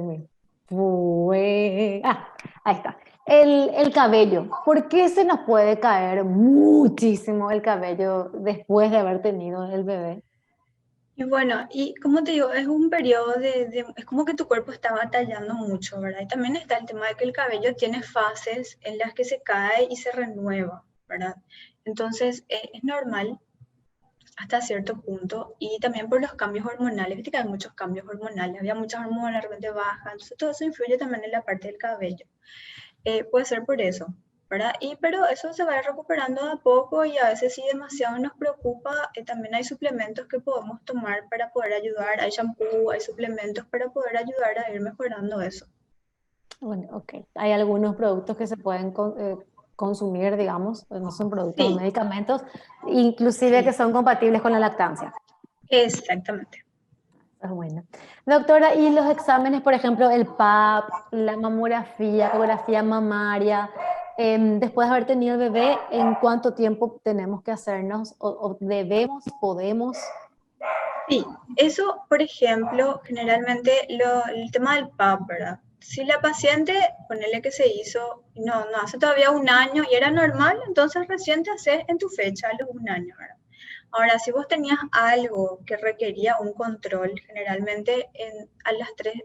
me fue. Ah, ahí está. El cabello. ¿Por qué se nos puede caer muchísimo el cabello después de haber tenido el bebé? Y bueno, y como te digo, es un periodo es como que tu cuerpo está batallando mucho, ¿verdad? Y también está el tema de que el cabello tiene fases en las que se cae y se renueva, ¿verdad? Entonces, es normal hasta cierto punto y también por los cambios hormonales, viste que hay muchos cambios hormonales, había muchas hormonas, de repente bajan, entonces todo eso influye también en la parte del cabello. Puede ser por eso, ¿verdad? Pero eso se va recuperando de a poco y a veces si demasiado nos preocupa, también hay suplementos que podemos tomar para poder ayudar, hay shampoo, hay suplementos para poder ayudar a ir mejorando eso. Bueno, ok. Hay algunos productos que se pueden consumir, digamos, no son productos o Sí, medicamentos, inclusive que sí, son compatibles con la lactancia. exactamente. Es bueno. Doctora, ¿y los exámenes, por ejemplo, el PAP, la mamografía, ecografía mamaria, después de haber tenido el bebé, en cuánto tiempo tenemos que hacernos o debemos, podemos? Sí, eso, por ejemplo, generalmente el tema del PAP, ¿verdad? Si la paciente, ponele que se hizo, no hace todavía un año y era normal, entonces recién te haces en tu fecha a los un año, ¿verdad? Ahora, si vos tenías algo que requería un control, generalmente a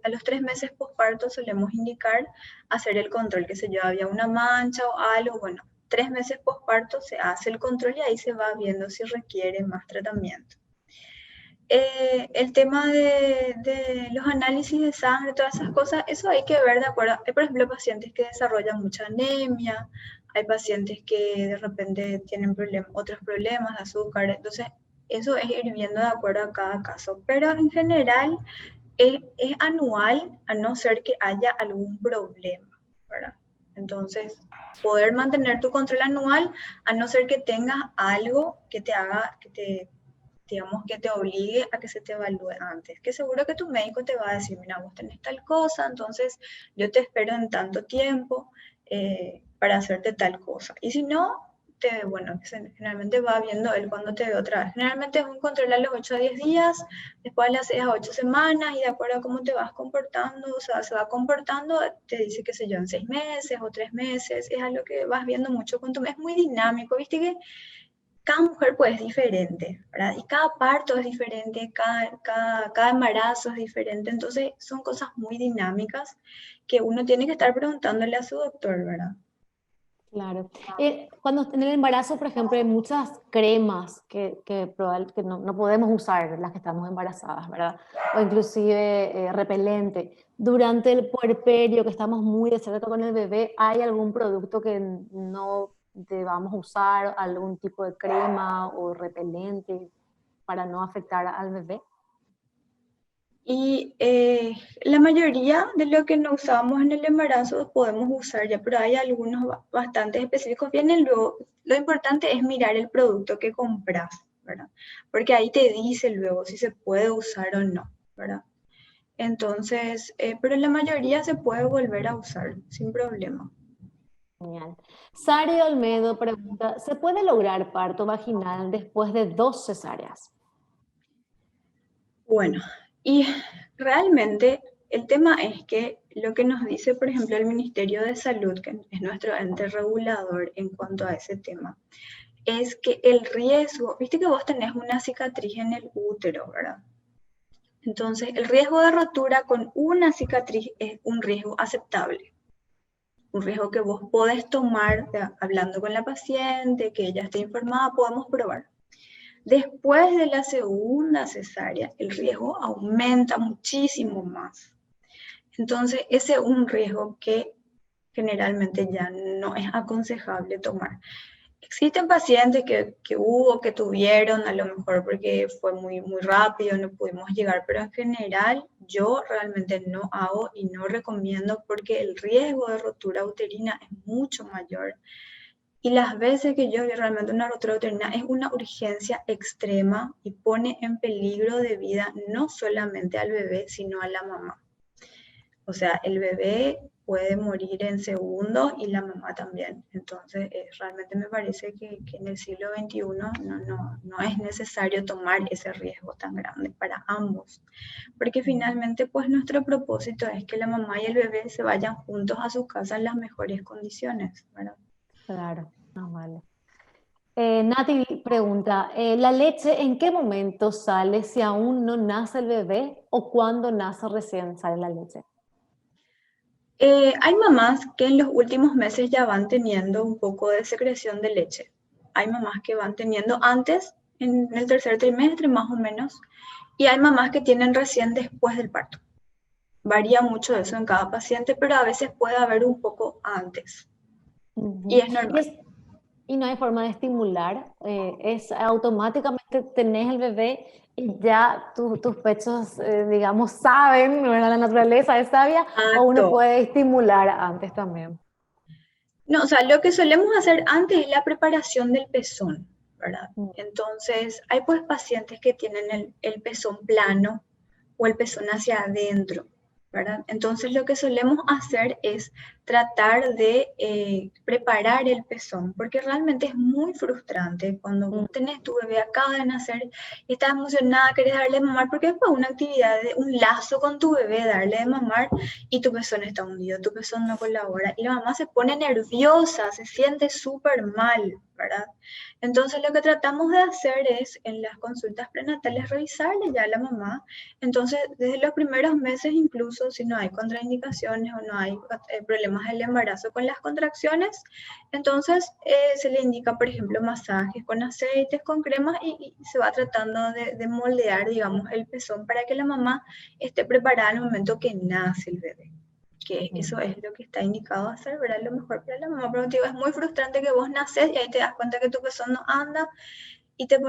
los 3 meses posparto solemos indicar hacer el control, que sé yo, había una mancha o algo, bueno, 3 meses posparto se hace el control y ahí se va viendo si requiere más tratamiento. El tema de los análisis de sangre, todas esas cosas, eso hay que ver de acuerdo. Hay, por ejemplo, pacientes que desarrollan mucha anemia, hay pacientes que de repente tienen otros problemas de azúcar, entonces eso es ir viendo de acuerdo a cada caso. Pero en general es anual, a no ser que haya algún problema, ¿verdad? Entonces, poder mantener tu control anual, a no ser que tengas algo que te haga, digamos, que te obligue a que se te evalúe antes. Que seguro que tu médico te va a decir, mira, vos tenés tal cosa, entonces yo te espero en tanto tiempo para hacerte tal cosa. Y si no, bueno, generalmente va viendo él cuando te ve otra vez. Generalmente es un control a los 8 a 10 días, después a las 6 a 8 semanas y de acuerdo a cómo te vas comportando, o sea, se va comportando, te dice, qué sé yo, en 6 meses o 3 meses, es algo que vas viendo mucho con tu mes, es muy dinámico, viste que cada mujer pues es diferente, ¿verdad? Y cada parto es diferente, cada embarazo es diferente, entonces son cosas muy dinámicas que uno tiene que estar preguntándole a su doctor, ¿verdad? Claro. Cuando en el embarazo, por ejemplo, hay muchas cremas que no podemos usar las que estamos embarazadas, ¿verdad? O inclusive repelente. Durante el puerperio, que estamos muy de cerca con el bebé, ¿hay algún producto que no debamos usar, algún tipo de crema o repelente para no afectar al bebé? Y la mayoría de lo que no usamos en el embarazo podemos usar ya, pero hay algunos bastante específicos. Vienen luego, lo importante es mirar el producto que compras, ¿verdad? Porque ahí te dice luego si se puede usar o no, ¿verdad? Entonces, pero la mayoría se puede volver a usar sin problema. Genial. Sari Olmedo pregunta, ¿se puede lograr parto vaginal después de 2 cesáreas? Bueno, y realmente el tema es que lo que nos dice, por ejemplo, el Ministerio de Salud, que es nuestro ente regulador en cuanto a ese tema, es que el riesgo, viste que vos tenés una cicatriz en el útero, ¿verdad? Entonces, el riesgo de rotura con una cicatriz es un riesgo aceptable, un riesgo que vos podés tomar hablando con la paciente, que ella esté informada, podemos probar. Después de la segunda cesárea, el riesgo aumenta muchísimo más. Entonces, ese es un riesgo que generalmente ya no es aconsejable tomar. Existen pacientes que tuvieron, a lo mejor porque fue muy, muy rápido, no pudimos llegar, pero en general yo realmente no hago y no recomiendo porque el riesgo de rotura uterina es mucho mayor. Y las veces que yo vi realmente una rotura uterina es una urgencia extrema y pone en peligro de vida no solamente al bebé, sino a la mamá. O sea, el bebé puede morir en segundos y la mamá también. Entonces, realmente me parece que en el siglo XXI no es necesario tomar ese riesgo tan grande para ambos. Porque finalmente, pues nuestro propósito es que la mamá y el bebé se vayan juntos a su casa en las mejores condiciones, ¿verdad? Claro, no vale. Nati pregunta, ¿la leche en qué momento sale si aún no nace el bebé o cuando nace recién sale la leche? Hay mamás que en los últimos meses ya van teniendo un poco de secreción de leche. Hay mamás que van teniendo antes, en el tercer trimestre más o menos, y hay mamás que tienen recién después del parto. Varía mucho eso en cada paciente, pero a veces puede haber un poco antes y Ujú. es Y, normal. y no hay forma de estimular, es automáticamente tenés el bebé y ya tus pechos, digamos, saben, ¿verdad? La naturaleza es sabia, o uno Exacto. puede estimular antes también. No, o sea, lo que solemos hacer antes es la preparación del pezón, ¿verdad? Mm, Entonces, hay pues pacientes que tienen el pezón plano o el pezón hacia adentro, ¿verdad? Entonces, lo que solemos hacer es tratar de preparar el pezón, porque realmente es muy frustrante cuando mm, vos tenés tu bebé, acaba de nacer, y estás emocionada, querés darle de mamar, porque es pues una actividad, un lazo con tu bebé, darle de mamar, y tu pezón está hundido, tu pezón no colabora, y la mamá se pone nerviosa, se siente súper mal, ¿verdad? Entonces lo que tratamos de hacer es en las consultas prenatales revisarle ya a la mamá. Entonces desde los primeros meses, incluso si no hay contraindicaciones o no hay problemas del embarazo con las contracciones, entonces se le indica, por ejemplo, masajes con aceites, con cremas, y se va tratando de moldear, digamos, el pezón para que la mamá esté preparada al momento que nace el bebé, que eso mm. es lo que está indicado hacer, ¿verdad? Lo mejor para la mamá. Pero digo, es muy frustrante que vos naces y ahí te das cuenta que tu pezón no anda y te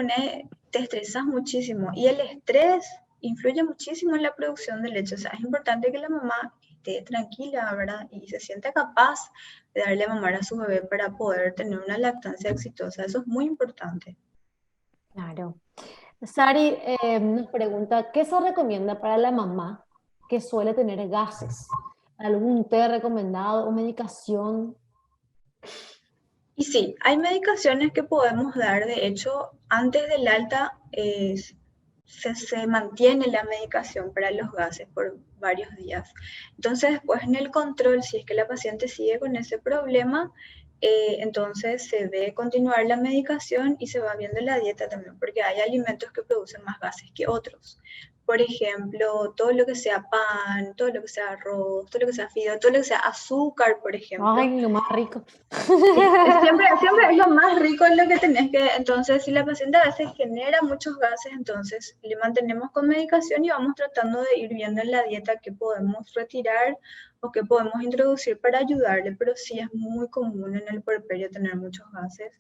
estresas muchísimo. Y el estrés influye muchísimo en la producción de leche. O sea, es importante que la mamá esté tranquila, ¿verdad? Y se sienta capaz de darle a mamar a su bebé para poder tener una lactancia exitosa. Eso es muy importante. Claro. Sari nos pregunta, ¿qué se recomienda para la mamá que suele tener gases? ¿Algún té recomendado o medicación? Y sí, hay medicaciones que podemos dar. De hecho, antes del alta se mantiene la medicación para los gases por varios días. Entonces, después en el control, si es que la paciente sigue con ese problema, entonces se debe continuar la medicación y se va viendo la dieta también, porque hay alimentos que producen más gases que otros. Por ejemplo, todo lo que sea pan, todo lo que sea arroz, todo lo que sea fideo, todo lo que sea azúcar, por ejemplo, Ay, lo más rico. siempre es lo más rico en lo que tenés que, entonces si la paciente a veces genera muchos gases, entonces le mantenemos con medicación y vamos tratando de ir viendo en la dieta qué podemos retirar o qué podemos introducir para ayudarle, pero sí es muy común en el puerperio tener muchos gases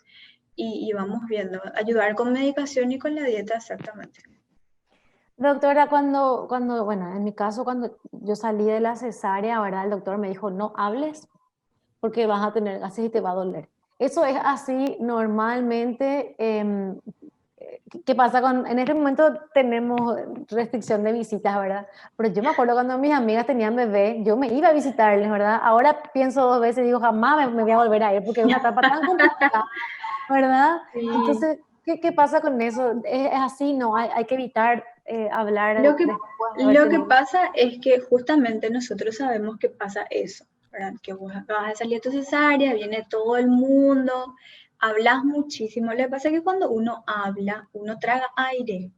y vamos viendo, ayudar con medicación y con la dieta exactamente. Doctora, bueno, en mi caso, cuando yo salí de la cesárea, ¿verdad? El doctor me dijo, no hables porque vas a tener gases y te va a doler. Eso es así normalmente. ¿Qué pasa en este momento tenemos restricción de visitas, ¿verdad? Pero yo me acuerdo cuando mis amigas tenían bebé, yo me iba a visitarles, ¿verdad? Ahora pienso dos veces y digo, jamás me voy a volver a ir porque es una etapa tan complicada, ¿verdad? Sí. Entonces, ¿qué pasa con eso? Es así, ¿no? Hay que evitar hablar Lo que, después de haber lo que tenido. pasa es que justamente nosotros sabemos que pasa eso, ¿verdad? Que vos acabas de salir de tu cesárea, viene todo el mundo, hablas muchísimo. Lo que pasa es que cuando uno habla, uno traga aire,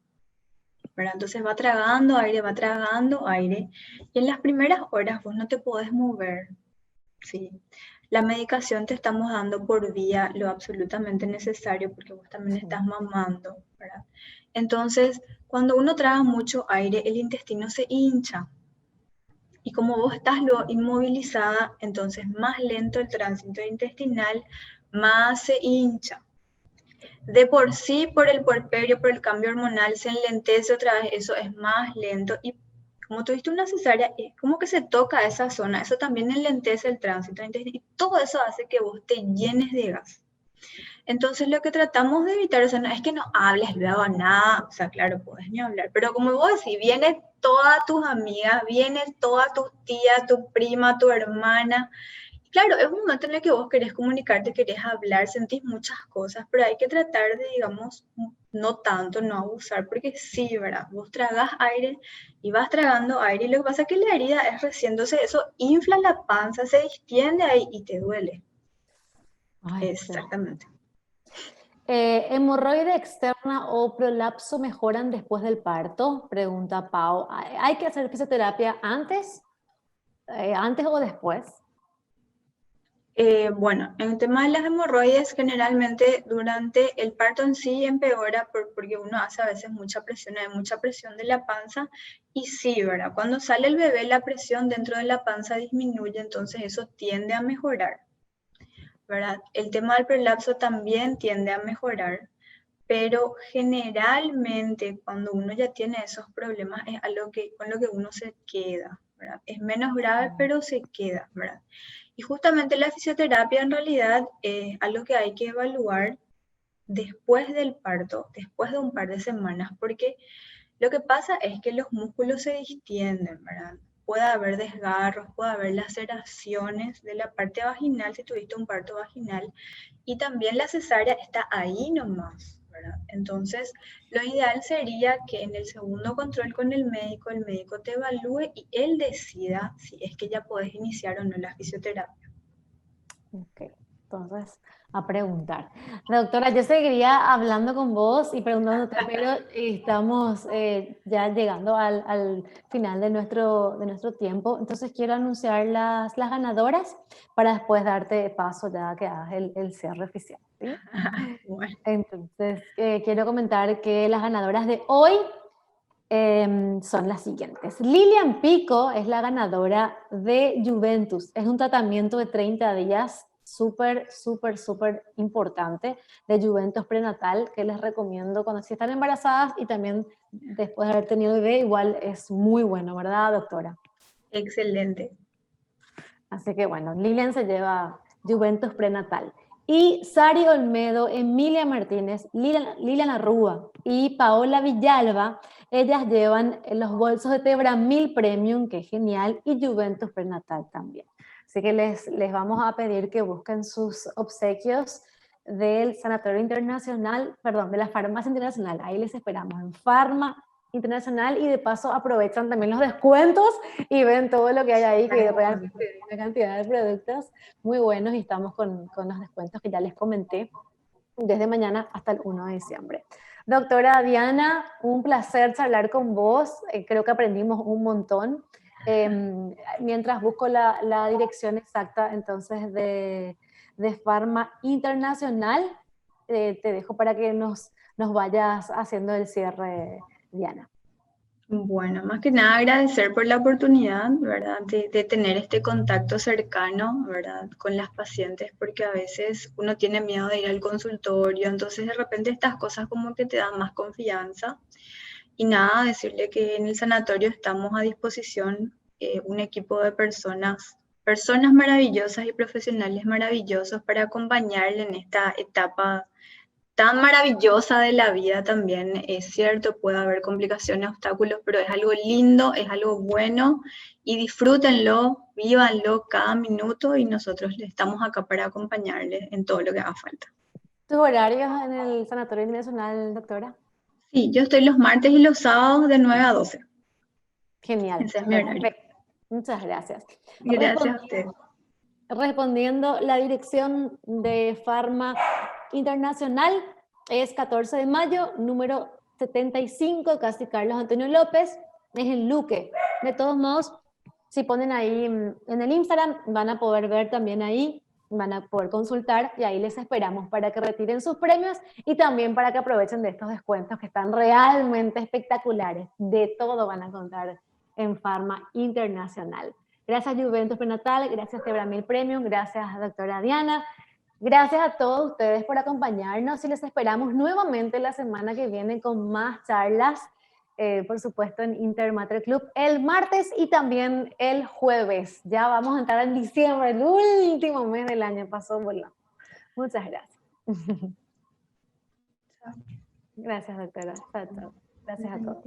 ¿verdad? Entonces va tragando aire, y en las primeras horas vos no te podés mover, ¿sí? La medicación te estamos dando por vía lo absolutamente necesario porque vos también Sí. estás mamando, ¿verdad? Entonces, cuando uno traga mucho aire, el intestino se hincha. Y como vos estás lo inmovilizada, entonces más lento el tránsito intestinal, más se hincha. De por sí, por el puerperio, por el cambio hormonal, se enlentece otra vez, eso es más lento. Y como tuviste una cesárea, es como que se toca esa zona, eso también enlentece el tránsito intestinal y todo eso hace que vos te llenes de gas. Entonces lo que tratamos de evitar, o sea, no es que no hables luego nada, o sea, claro, puedes ni hablar, pero como vos decís, vienen todas tus amigas, vienen todas tus tías, tu prima, tu hermana. Claro, es un momento en el que vos querés comunicarte, querés hablar, sentís muchas cosas, pero hay que tratar de, digamos, no tanto, no abusar, porque sí, ¿verdad? Vos tragas aire y vas tragando aire y lo que pasa es que la herida es recién, entonces eso infla la panza, se distiende ahí y te duele. Ay, Exactamente. ¿hemorroide externa o prolapso mejoran después del parto? Pregunta Pau. ¿Hay que hacer fisioterapia antes o después? Bueno, en el tema de las hemorroides, generalmente durante el parto en sí empeora porque uno hace a veces mucha presión, hay mucha presión de la panza y sí, ¿verdad? Cuando sale el bebé la presión dentro de la panza disminuye, entonces eso tiende a mejorar, ¿verdad? El tema del prolapso también tiende a mejorar, pero generalmente cuando uno ya tiene esos problemas es algo con lo que uno se queda, ¿verdad? Es menos grave, pero se queda, ¿verdad? Y justamente la fisioterapia en realidad es algo que hay que evaluar después del parto, después de un par de semanas, porque lo que pasa es que los músculos se distienden, ¿verdad? Puede haber desgarros, puede haber laceraciones de la parte vaginal si tuviste un parto vaginal y también la cesárea está ahí nomás, ¿verdad? Entonces, lo ideal sería que en el segundo control con el médico te evalúe y él decida si es que ya podés iniciar o no la fisioterapia. Ok, entonces a preguntar. Doctora, yo seguiría hablando con vos y preguntándote, pero estamos ya llegando al final de nuestro tiempo, entonces quiero anunciar las ganadoras para después darte paso ya que hagas el cierre oficial, ¿sí? Bueno, Entonces, quiero comentar que las ganadoras de hoy son las siguientes. Lilian Pico es la ganadora de Juventus. Es un tratamiento de 30 días súper, súper, súper importante de Juventus prenatal que les recomiendo cuando si están embarazadas y también después de haber tenido bebé, igual es muy bueno, ¿verdad, doctora? excelente. Así que bueno, Lilian se lleva Juventus prenatal. Y Sari Olmedo, Emilia Martínez, Lilian Arrúa y Paola Villalba, ellas llevan los bolsos de Tebramil Premium, que es genial, y Juventus prenatal también. Así que les vamos a pedir que busquen sus obsequios del Sanatorio Internacional, perdón, de la Farmacia Internacional. Ahí les esperamos en Farma Internacional y de paso aprovechan también los descuentos y ven todo lo que hay ahí, que realmente hay una cantidad de productos muy buenos y estamos con los descuentos que ya les comenté desde mañana hasta el 1 de diciembre. Doctora Diana, un placer charlar con vos, creo que aprendimos un montón. Mientras busco la dirección exacta entonces de Pharma Internacional, te dejo para que nos vayas haciendo el cierre, Diana. Bueno, más que nada agradecer por la oportunidad, ¿verdad? De tener este contacto cercano, ¿verdad? Con las pacientes, porque a veces uno tiene miedo de ir al consultorio, entonces de repente estas cosas como que te dan más confianza. Y nada, decirle que en el sanatorio estamos a disposición, un equipo de personas maravillosas y profesionales maravillosos para acompañarle en esta etapa tan maravillosa de la vida también. Es cierto, puede haber complicaciones, obstáculos, pero es algo lindo, es algo bueno y disfrútenlo, vívanlo cada minuto y nosotros estamos acá para acompañarles en todo lo que haga falta. ¿Tus horarios en el Sanatorio Internacional, doctora? Sí, yo estoy los martes y los sábados de 9 a 12. Genial, Ese es mi horario. perfecto. Muchas gracias. Gracias a ustedes. Respondiendo, la dirección de Pharma Internacional es 14 de mayo, número 75, casi Carlos Antonio López, es en Luque. De todos modos, si ponen ahí en el Instagram, van a poder ver también ahí, van a poder consultar y ahí les esperamos para que retiren sus premios y también para que aprovechen de estos descuentos que están realmente espectaculares. De todo van a contar en Pharma Internacional. Gracias Juventus Prenatal, gracias Tebramil Premium, gracias doctora Diana. Gracias a todos ustedes por acompañarnos y les esperamos nuevamente la semana que viene con más charlas, por supuesto en Intermater Club, el martes y también el jueves. Ya vamos a entrar en diciembre, el último mes del año, pasó volando. Muchas gracias. Gracias, doctora. Chao, chao. Gracias a todos.